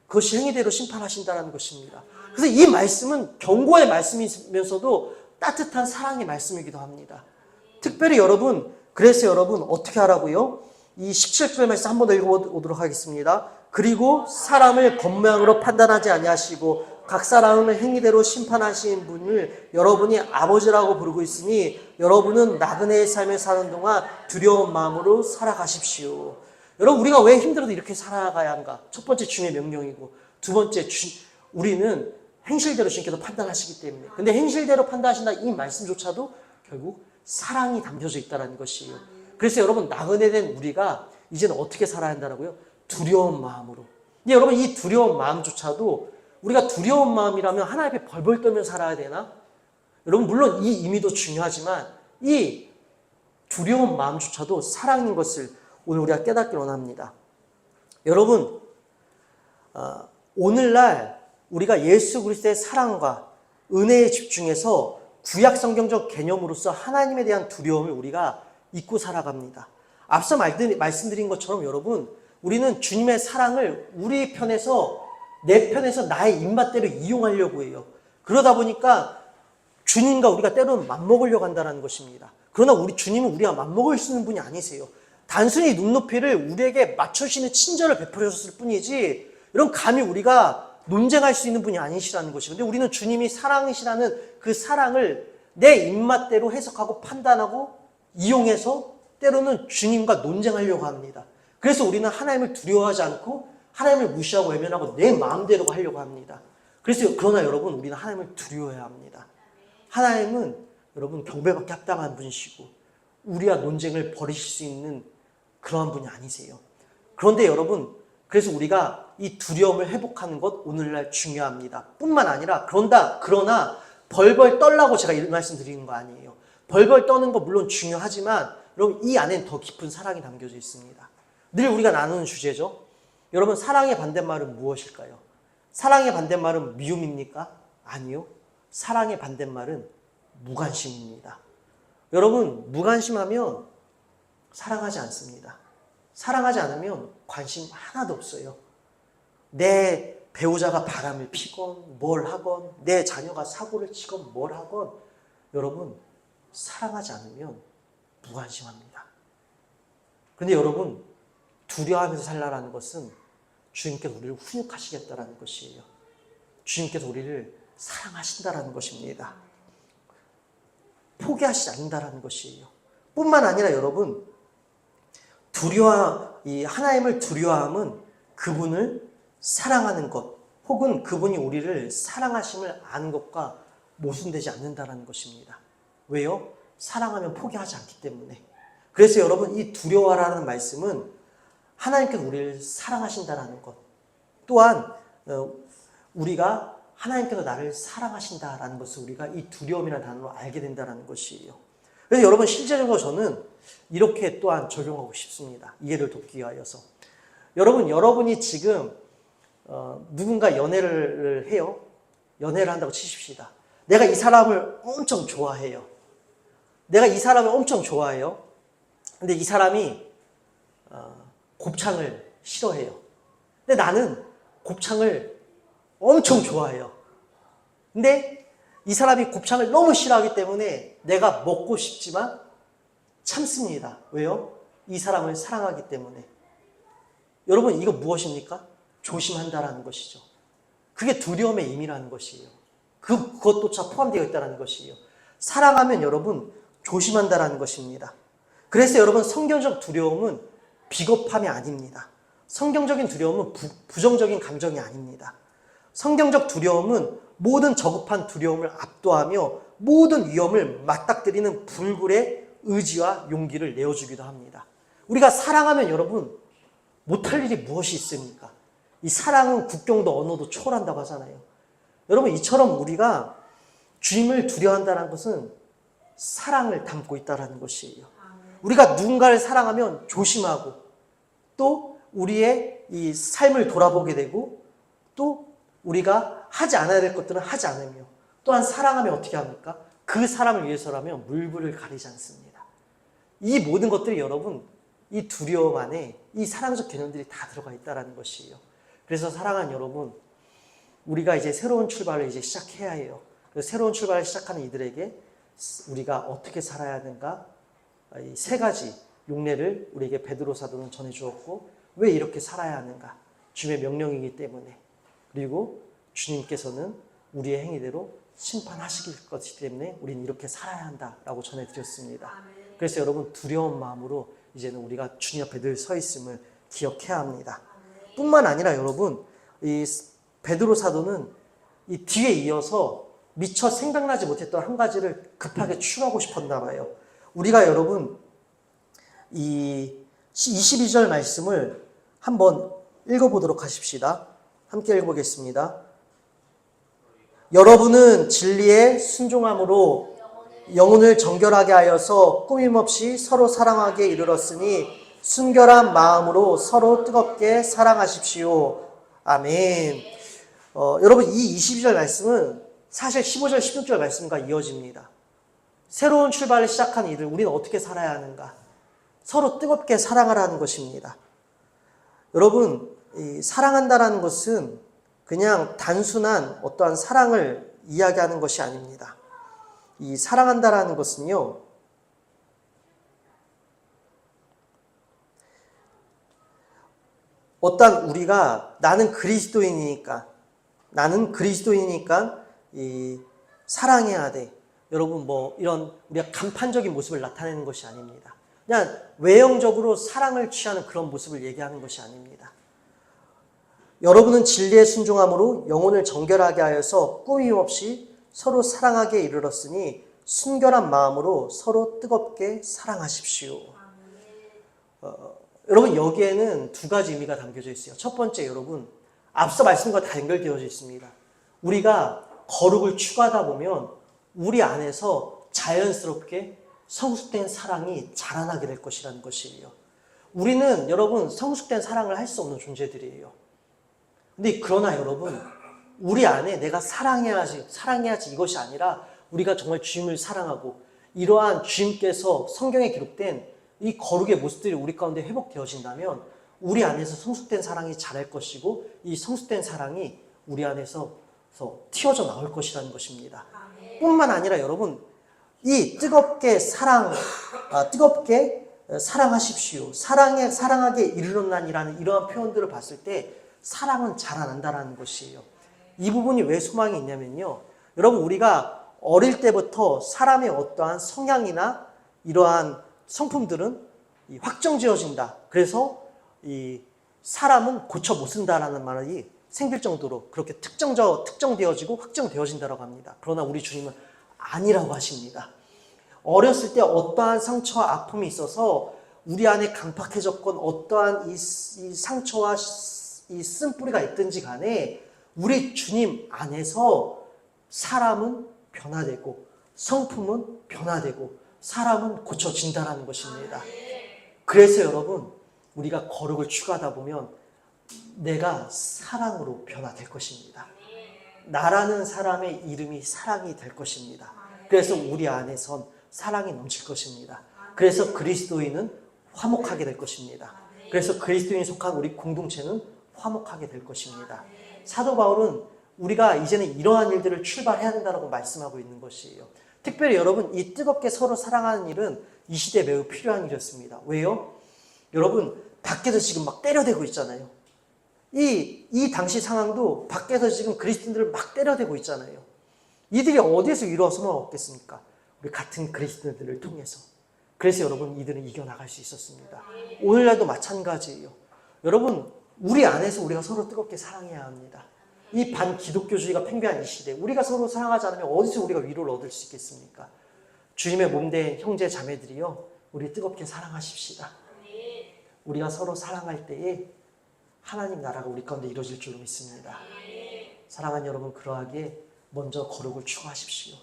그것이 행위대로 심판하신다는 것입니다. 그래서 이 말씀은 경고의 말씀이면서도 따뜻한 사랑의 말씀이기도 합니다. 특별히 여러분, 그래서 여러분 어떻게 하라고요? 이 17절 말씀 한 번 더 읽어보도록 하겠습니다. 그리고 사람을 겉모양으로 판단하지 아니하시고 각 사람을 행위대로 심판하시는 분을 여러분이 아버지라고 부르고 있으니 여러분은 나그네의 삶을 사는 동안 두려운 마음으로 살아가십시오. 여러분, 우리가 왜 힘들어도 이렇게 살아가야 한가? 첫 번째 주님의 명령이고, 두 번째 우리는 행실대로 주님께서 판단하시기 때문에. 근데 행실대로 판단하신다 이 말씀조차도 결국 사랑이 담겨져 있다는 것이에요. 그래서 여러분, 나그네된 우리가 이제는 어떻게 살아야 한다고요? 두려운 마음으로. 근데 여러분, 이 두려운 마음조차도 우리가 두려운 마음이라면 하나님 앞에 벌벌 떨며 살아야 되나? 여러분, 물론 이 의미도 중요하지만 이 두려운 마음조차도 사랑인 것을 오늘 우리가 깨닫기 원합니다. 여러분, 오늘날 우리가 예수 그리스도의 사랑과 은혜에 집중해서 구약 성경적 개념으로서 하나님에 대한 두려움을 우리가 잊고 살아갑니다. 앞서 말씀드린 것처럼 여러분, 우리는 주님의 사랑을 우리 편에서, 내 편에서 나의 입맛대로 이용하려고 해요. 그러다 보니까 주님과 우리가 때로는 맞먹으려고 한다는 것입니다. 그러나 우리 주님은 우리가 맞먹을 수 있는 분이 아니세요. 단순히 눈높이를 우리에게 맞춰주시는 친절을 베풀어 줬을 뿐이지, 이런 감히 우리가 논쟁할 수 있는 분이 아니시라는 것이죠. 근데 우리는 주님이 사랑이시라는 그 사랑을 내 입맛대로 해석하고 판단하고 이용해서 때로는 주님과 논쟁하려고 합니다. 그래서 우리는 하나님을 두려워하지 않고 하나님을 무시하고 외면하고 내 마음대로 하려고 합니다. 그러나 여러분, 우리는 하나님을 두려워해야 합니다. 하나님은 여러분 경배받기 합당한 분이시고 우리와 논쟁을 벌이실 수 있는 그러한 분이 아니세요. 그런데 여러분, 그래서 우리가 이 두려움을 회복하는 것 오늘날 중요합니다. 뿐만 아니라 그러나 벌벌 떨라고 제가 이런 말씀 드리는 거 아니에요. 벌벌 떠는 거 물론 중요하지만 여러분, 이 안에는 더 깊은 사랑이 담겨져 있습니다. 늘 우리가 나누는 주제죠. 여러분, 사랑의 반대말은 무엇일까요? 사랑의 반대말은 미움입니까? 아니요. 사랑의 반대말은 무관심입니다. 여러분, 무관심하면 사랑하지 않습니다. 사랑하지 않으면 관심 하나도 없어요. 내 배우자가 바람을 피건 뭘 하건 내 자녀가 사고를 치건 뭘 하건 여러분, 사랑하지 않으면 무관심합니다. 그런데 여러분, 두려워하면서 살라라는 것은 주님께서 우리를 훈육하시겠다라는 것이에요. 주님께서 우리를 사랑하신다라는 것입니다. 포기하시지 않는다라는 것이에요. 뿐만 아니라 여러분, 이 하나님을 두려워함은 그분을 사랑하는 것, 혹은 그분이 우리를 사랑하심을 아는 것과 모순되지 않는다라는 것입니다. 왜요? 사랑하면 포기하지 않기 때문에. 그래서 여러분, 이 두려워라는 말씀은 하나님께서 우리를 사랑하신다라는 것, 또한 우리가 하나님께서 나를 사랑하신다라는 것을 우리가 이 두려움이라는 단어로 알게 된다는 것이에요. 그래서 여러분, 실제적으로 저는 이렇게 또한 적용하고 싶습니다. 이해를 돕기 위하여서. 여러분이 지금 누군가 연애를 해요. 연애를 한다고 치십시다. 내가 이 사람을 엄청 좋아해요. 근데 이 사람이 곱창을 싫어해요. 근데 나는 곱창을 엄청 좋아해요. 근데 이 사람이 곱창을 너무 싫어하기 때문에 내가 먹고 싶지만 참습니다. 왜요? 이 사람을 사랑하기 때문에. 여러분, 이거 무엇입니까? 조심한다라는 것이죠. 그게 두려움의 의미라는 것이에요. 그것조차 포함되어 있다는 것이에요. 사랑하면 여러분 조심한다라는 것입니다. 그래서 여러분, 성경적 두려움은 비겁함이 아닙니다. 성경적인 두려움은 부정적인 감정이 아닙니다. 성경적 두려움은 모든 저급한 두려움을 압도하며 모든 위험을 맞닥뜨리는 불굴의 의지와 용기를 내어주기도 합니다. 우리가 사랑하면 여러분 못할 일이 무엇이 있습니까? 이 사랑은 국경도 언어도 초월한다고 하잖아요. 여러분, 이처럼 우리가 주님을 두려워한다는 것은 사랑을 담고 있다는 것이에요. 우리가 누군가를 사랑하면 조심하고 또 우리의 이 삶을 돌아보게 되고 또 우리가 하지 않아야 될 것들은 하지 않으며 또한 사랑하면 어떻게 합니까? 그 사람을 위해서라면 물불을 가리지 않습니다. 이 모든 것들이 여러분 이 두려움 안에 이 사랑적 개념들이 다 들어가 있다는 것이에요. 그래서 사랑하는 여러분, 우리가 이제 새로운 출발을 이제 시작해야 해요. 새로운 출발을 시작하는 이들에게 우리가 어떻게 살아야 하는가, 이 세 가지 용례를 우리에게 베드로 사도는 전해주었고, 왜 이렇게 살아야 하는가? 주님의 명령이기 때문에. 그리고 주님께서는 우리의 행위대로 심판하시길 것이기 때문에 우리는 이렇게 살아야 한다라고 전해드렸습니다. 그래서 여러분, 두려운 마음으로 이제는 우리가 주님 앞에 늘 서 있음을 기억해야 합니다. 뿐만 아니라 여러분, 이 베드로 사도는 이 뒤에 이어서 미처 생각나지 못했던 한 가지를 급하게 추가하고 싶었나 봐요. 우리가 여러분 이 22절 말씀을 한번 읽어보도록 하십시다. 함께 읽어보겠습니다. 여러분은 진리에 순종함으로 영혼을 정결하게 하여서 꾸밈없이 서로 사랑하게 이르렀으니 순결한 마음으로 서로 뜨겁게 사랑하십시오. 아멘. 여러분, 이 22절 말씀은 사실 15절, 16절 말씀과 이어집니다. 새로운 출발을 시작한 이들, 우리는 어떻게 살아야 하는가? 서로 뜨겁게 사랑하라는 것입니다. 여러분, 이 사랑한다라는 것은 그냥 단순한 어떠한 사랑을 이야기하는 것이 아닙니다. 이 사랑한다라는 것은요, 어떤 우리가 나는 그리스도인이니까 이 사랑해야 돼. 여러분, 뭐 이런 우리가 간판적인 모습을 나타내는 것이 아닙니다. 그냥 외형적으로 사랑을 취하는 그런 모습을 얘기하는 것이 아닙니다. 여러분은 진리에 순종함으로 영혼을 정결하게 하여서 꾸밈없이 서로 사랑하게 이르렀으니 순결한 마음으로 서로 뜨겁게 사랑하십시오. 여러분, 여기에는 두 가지 의미가 담겨져 있어요. 첫 번째, 여러분, 앞서 말씀과 다 연결되어져 있습니다. 우리가 거룩을 추구하다 보면 우리 안에서 자연스럽게 성숙된 사랑이 자라나게 될 것이라는 것이에요. 우리는 여러분 성숙된 사랑을 할 수 없는 존재들이에요. 근데 그러나 여러분, 우리 안에 내가 사랑해야지 이것이 아니라 우리가 정말 주님을 사랑하고 이러한 주님께서 성경에 기록된 이 거룩의 모습들이 우리 가운데 회복되어진다면 우리 안에서 성숙된 사랑이 자랄 것이고 이 성숙된 사랑이 우리 안에서 튀어져 나올 것이라는 것입니다. 뿐만 아니라 여러분, 이 뜨겁게 사랑하십시오. 사랑하게 이르렀나니라는 이러한 표현들을 봤을 때 사랑은 자라난다라는 것이에요. 이 부분이 왜 소망이 있냐면요. 여러분, 우리가 어릴 때부터 사람의 어떠한 성향이나 이러한 성품들은 확정지어진다. 그래서 이 사람은 고쳐 못 쓴다라는 말이 생길 정도로 그렇게 특정되어지고 확정되어진다라고 합니다. 그러나 우리 주님은 아니라고 하십니다. 어렸을 때 어떠한 상처와 아픔이 있어서 우리 안에 강팍해졌건 어떠한 이 상처와 이 쓴뿌리가 있든지 간에 우리 주님 안에서 사람은 변화되고 성품은 변화되고 사람은 고쳐진다라는 것입니다. 그래서 여러분, 우리가 거룩을 추구하다 보면 내가 사랑으로 변화될 것입니다. 나라는 사람의 이름이 사랑이 될 것입니다. 그래서 우리 안에선 사랑이 넘칠 것입니다. 그래서 그리스도인은 화목하게 될 것입니다. 그래서 그리스도인이 속한 우리 공동체는 화목하게 될 것입니다. 사도 바울은 우리가 이제는 이러한 일들을 출발해야 된다고 말씀하고 있는 것이에요. 특별히 여러분, 이 뜨겁게 서로 사랑하는 일은 이 시대에 매우 필요한 일이었습니다. 왜요? 여러분, 밖에서 지금 막 때려대고 있잖아요. 이 당시 상황도 밖에서 지금 그리스도인들을 막 때려대고 있잖아요. 이들이 어디에서 이루어서만 얻겠습니까? 우리 같은 그리스도인들을 통해서. 그래서 여러분, 이들은 이겨나갈 수 있었습니다. 오늘날도 마찬가지예요. 여러분, 우리 안에서 우리가 서로 뜨겁게 사랑해야 합니다. 이 반기독교주의가 팽배한 이 시대, 우리가 서로 사랑하지 않으면 어디서 우리가 위로를 얻을 수 있겠습니까? 주님의 몸된 형제 자매들이요, 우리 뜨겁게 사랑하십시다. 우리가 서로 사랑할 때에 하나님 나라가 우리 가운데 이루어질 줄로 믿습니다. 사랑하는 여러분, 그러하게 먼저 거룩을 추구하십시오.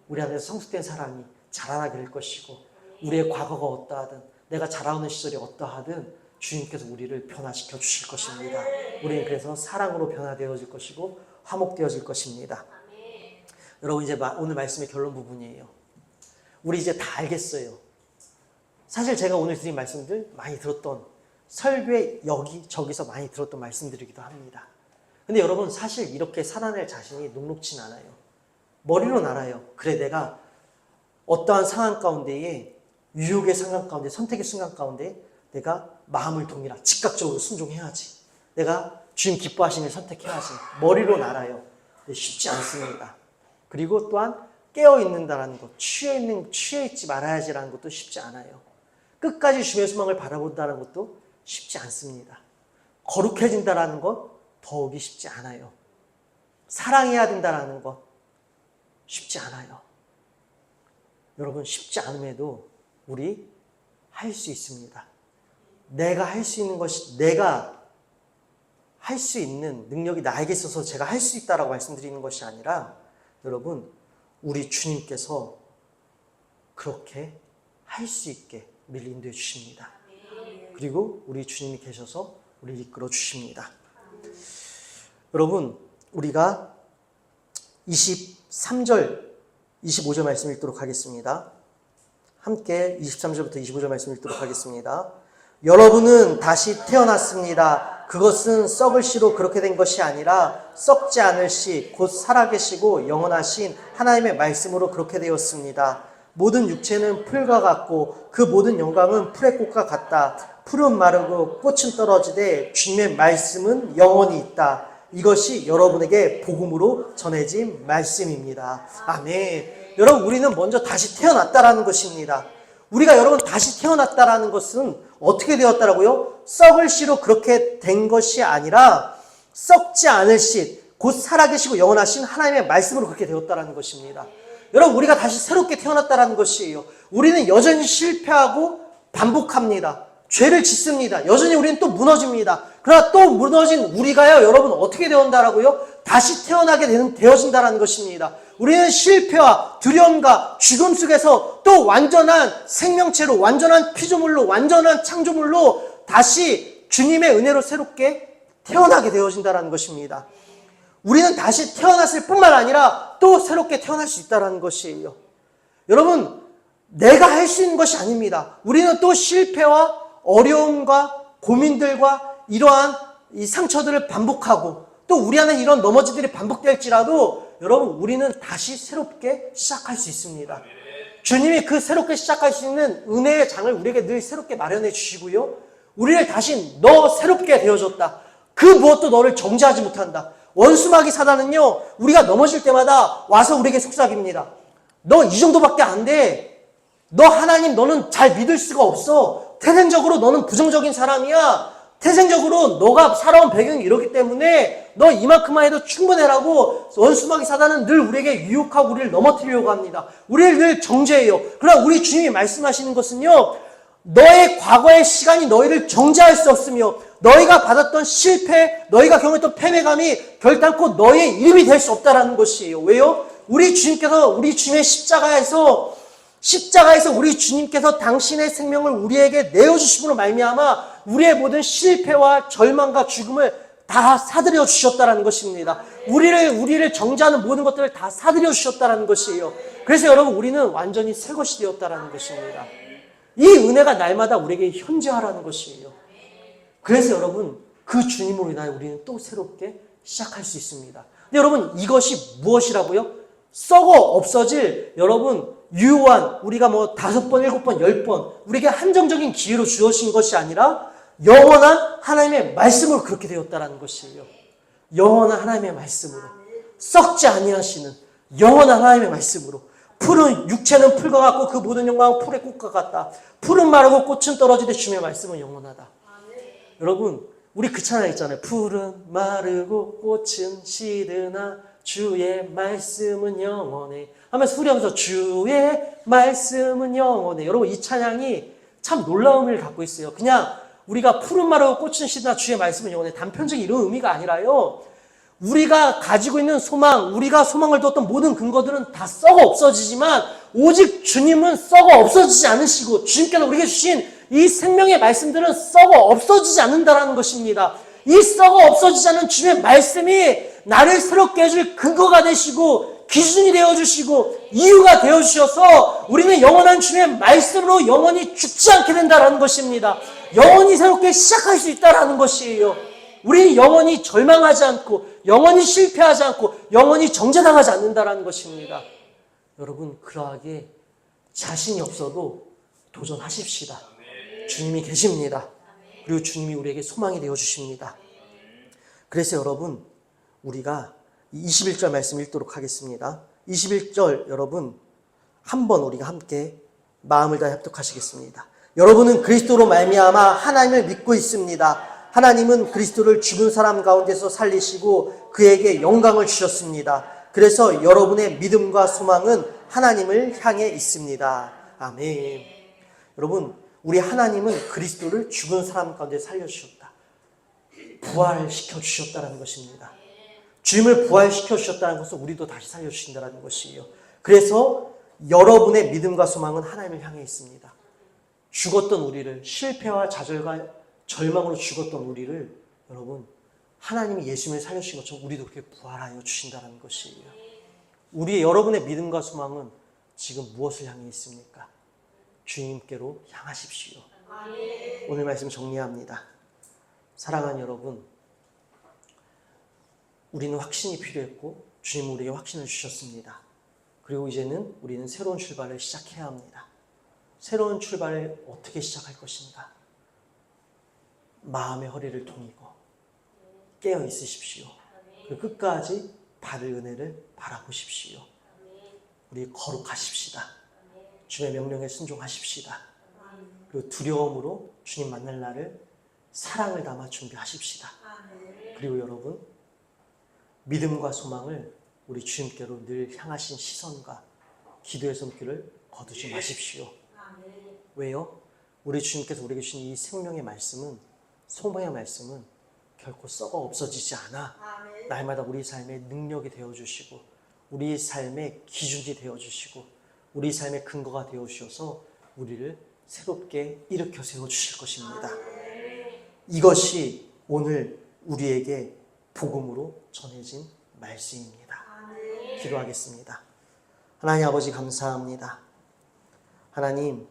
우리 안에서 성숙된 사람이 자라나게 될 것이고, 우리의 과거가 어떠하든, 내가 자라오는 시절이 어떠하든 주님께서 우리를 변화시켜 주실 것입니다. 우리는 그래서 사랑으로 변화되어질 것이고 화목되어질 것입니다. 여러분, 이제 오늘 말씀의 결론 부분이에요. 우리 이제 다 알겠어요. 사실 제가 오늘 드린 말씀들 많이 들었던, 설교에 여기저기서 많이 들었던 말씀들이기도 합니다. 근데 여러분, 사실 이렇게 살아낼 자신이 녹록진 않아요. 머리로는 알아요. 그래, 내가 어떠한 상황 가운데에, 유혹의 상황 가운데, 선택의 순간 가운데 내가 마음을 동일하, 즉각적으로 순종해야지. 내가 주님 기뻐하시는 일 선택해야지. 머리로는 알아요. 근데 쉽지 않습니다. 그리고 또한 깨어있는다라는 것, 취해있지 말아야지라는 것도 쉽지 않아요. 끝까지 주님의 소망을 바라본다는 것도 쉽지 않습니다. 거룩해진다라는 것 더욱이 쉽지 않아요. 사랑해야 된다라는 것 쉽지 않아요. 여러분, 쉽지 않음에도 우리 할 수 있습니다. 내가 할 수 있는 것이, 내가 할 수 있는 능력이 나에게 있어서 제가 할 수 있다라고 말씀드리는 것이 아니라, 여러분, 우리 주님께서 그렇게 할 수 있게 우리를 인도해 주십니다. 그리고 우리 주님이 계셔서 우리를 이끌어 주십니다. 여러분, 우리가 23절, 25절 말씀 읽도록 하겠습니다. 함께 23절부터 25절 말씀 읽도록 하겠습니다. 여러분은 다시 태어났습니다. 그것은 썩을 씨로 그렇게 된 것이 아니라 썩지 않을 씨, 곧 살아계시고 영원하신 하나님의 말씀으로 그렇게 되었습니다. 모든 육체는 풀과 같고 그 모든 영광은 풀의 꽃과 같다. 풀은 마르고 꽃은 떨어지되 주님의 말씀은 영원히 있다. 이것이 여러분에게 복음으로 전해진 말씀입니다. 아멘. 여러분, 우리는 먼저 다시 태어났다라는 것입니다. 우리가 여러분 다시 태어났다라는 것은 어떻게 되었다라고요? 썩을 씨로 그렇게 된 것이 아니라 썩지 않을 씨, 곧 살아계시고 영원하신 하나님의 말씀으로 그렇게 되었다라는 것입니다. 여러분, 우리가 다시 새롭게 태어났다라는 것이에요. 우리는 여전히 실패하고 반복합니다. 죄를 짓습니다. 여전히 우리는 또 무너집니다. 그러나 또 무너진 우리가요, 여러분 어떻게 되었다라고요? 다시 태어나게 되어진다라는 것입니다. 우리는 실패와 두려움과 죽음 속에서 또 완전한 생명체로, 완전한 피조물로, 완전한 창조물로 다시 주님의 은혜로 새롭게 태어나게 되어진다는 것입니다. 우리는 다시 태어났을 뿐만 아니라 또 새롭게 태어날 수 있다는 것이에요. 여러분, 내가 할 수 있는 것이 아닙니다. 우리는 또 실패와 어려움과 고민들과 이러한 이 상처들을 반복하고 또 우리 안에 이런 넘어지들이 반복될지라도 여러분, 우리는 다시 새롭게 시작할 수 있습니다. 주님이 그 새롭게 시작할 수 있는 은혜의 장을 우리에게 늘 새롭게 마련해 주시고요, 우리를 다시 너 새롭게 되어줬다. 그 무엇도 너를 정죄하지 못한다. 원수마귀 사단은요, 우리가 넘어질 때마다 와서 우리에게 속삭입니다. 너 이 정도밖에 안 돼. 너 하나님 너는 잘 믿을 수가 없어. 태생적으로 너는 부정적인 사람이야. 태생적으로 너가 살아온 배경이 이렇기 때문에 너 이만큼만 해도 충분해라고 원수마귀 사단은 늘 우리에게 유혹하고 우리를 넘어뜨리려고 합니다. 우리를 늘 정죄해요. 그러나 우리 주님이 말씀하시는 것은요, 너의 과거의 시간이 너희를 정죄할 수 없으며 너희가 받았던 실패, 너희가 경험했던 패배감이 결단코 너의 이름이 될 수 없다라는 것이에요. 왜요? 우리 주님의 십자가에서 우리 주님께서 당신의 생명을 우리에게 내어주심으로 말미암아 우리의 모든 실패와 절망과 죽음을 다 사들여 주셨다라는 것입니다. 우리를 정죄하는 모든 것들을 다 사들여 주셨다라는 것이에요. 그래서 여러분, 우리는 완전히 새 것이 되었다라는 것입니다. 이 은혜가 날마다 우리에게 현재하라는 것이에요. 그래서 여러분 그 주님으로 인하여 우리는 또 새롭게 시작할 수 있습니다. 근데 여러분 이것이 무엇이라고요? 썩어 없어질 여러분 유효한 우리가 뭐 5번, 7번, 10번 우리에게 한정적인 기회로 주어진 것이 아니라 영원한 하나님의 말씀으로 그렇게 되었다라는 것이에요. 영원한 하나님의 말씀으로 썩지 아니하시는 영원한 하나님의 말씀으로 풀은 육체는 풀과 같고 그 모든 영광은 풀의 꽃과 같다. 풀은 마르고 꽃은 떨어지되 주님의 말씀은 영원하다. 여러분 우리 그 찬양 있잖아요. 풀은 마르고 꽃은 시드나 주의 말씀은 영원해 하면서 후렴에서 주의 말씀은 영원해. 여러분 이 찬양이 참 놀라운 의미를 갖고 있어요. 그냥 우리가 푸른 마르고 꽃은 시드나 주의 말씀은 영원해 단편적인 이런 의미가 아니라요. 우리가 가지고 있는 소망, 우리가 소망을 뒀던 모든 근거들은 다 썩어 없어지지만 오직 주님은 썩어 없어지지 않으시고 주님께서 우리에게 주신 이 생명의 말씀들은 썩어 없어지지 않는다는 것입니다. 이 썩어 없어지지 않는 주님의 말씀이 나를 새롭게 해줄 근거가 되시고 기준이 되어주시고 이유가 되어주셔서 우리는 영원한 주님의 말씀으로 영원히 죽지 않게 된다는 것입니다. 영원히 새롭게 시작할 수 있다는 것이에요. 우리는 영원히 절망하지 않고 영원히 실패하지 않고 영원히 정죄당하지 않는다는 것입니다. 여러분 그러하게 자신이 없어도 도전하십시다. 주님이 계십니다. 그리고 주님이 우리에게 소망이 되어주십니다. 그래서 여러분 우리가 21절 말씀 읽도록 하겠습니다. 21절 여러분 한번 우리가 함께 마음을 다해 합독하시겠습니다. 여러분은 그리스도로 말미암아 하나님을 믿고 있습니다. 하나님은 그리스도를 죽은 사람 가운데서 살리시고 그에게 영광을 주셨습니다. 그래서 여러분의 믿음과 소망은 하나님을 향해 있습니다. 아멘. 여러분 우리 하나님은 그리스도를 죽은 사람 가운데 살려주셨다. 부활시켜 주셨다는 것입니다. 주님을 부활시켜 주셨다는 것은 우리도 다시 살려주신다는 것이에요. 그래서 여러분의 믿음과 소망은 하나님을 향해 있습니다. 죽었던 우리를 실패와 좌절과 절망으로 죽었던 우리를 여러분 하나님이 예수님을 살려주신 것처럼 우리도 그렇게 부활하여 주신다는 것이에요. 우리 여러분의 믿음과 소망은 지금 무엇을 향해 있습니까? 주님께로 향하십시오. 오늘 말씀 정리합니다. 사랑하는 여러분, 우리는 확신이 필요했고 주님은 우리에게 확신을 주셨습니다. 그리고 이제는 우리는 새로운 출발을 시작해야 합니다. 새로운 출발을 어떻게 시작할 것인가? 마음의 허리를 동이고 깨어 있으십시오. 그리고 끝까지 받을 은혜를 바라보십시오. 우리 거룩하십시다. 주의 명령에 순종하십시다. 그리고 두려움으로 주님 만날 날을 사랑을 담아 준비하십시다. 그리고 여러분 믿음과 소망을 우리 주님께로 늘 향하신 시선과 기도의 손길을 거두지 마십시오. 왜요? 우리 주님께서 우리에게 주신 이 생명의 말씀은 소망의 말씀은 결코 썩어 없어지지 않아. 날마다 우리 삶의 능력이 되어주시고 우리 삶의 기준이 되어주시고 우리 삶의 근거가 되어주셔서 우리를 새롭게 일으켜 세워주실 것입니다. 이것이 오늘 우리에게 복음으로 전해진 말씀입니다. 기도하겠습니다. 하나님 아버지 감사합니다. 하나님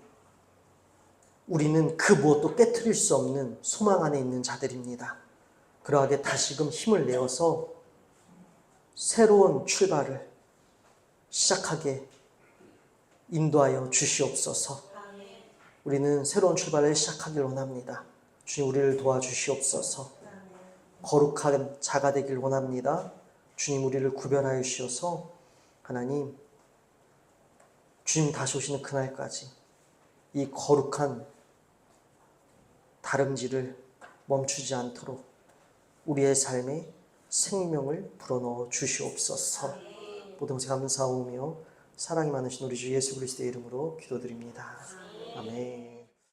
우리는 그 무엇도 깨트릴 수 없는 소망 안에 있는 자들입니다. 그러하게 다시금 힘을 내어서 새로운 출발을 시작하게 인도하여 주시옵소서. 우리는 새로운 출발을 시작하길 원합니다. 주님 우리를 도와주시옵소서. 거룩한 자가 되길 원합니다. 주님 우리를 구별하여 주셔서 하나님 주님 다시 오시는 그날까지 이 거룩한 다름질을 멈추지 않도록 우리의 삶에 생명을 불어넣어 주시옵소서. 모든 것에 감사하오며 사랑이 많으신 우리 주 예수 그리스도의 이름으로 기도드립니다. 아멘.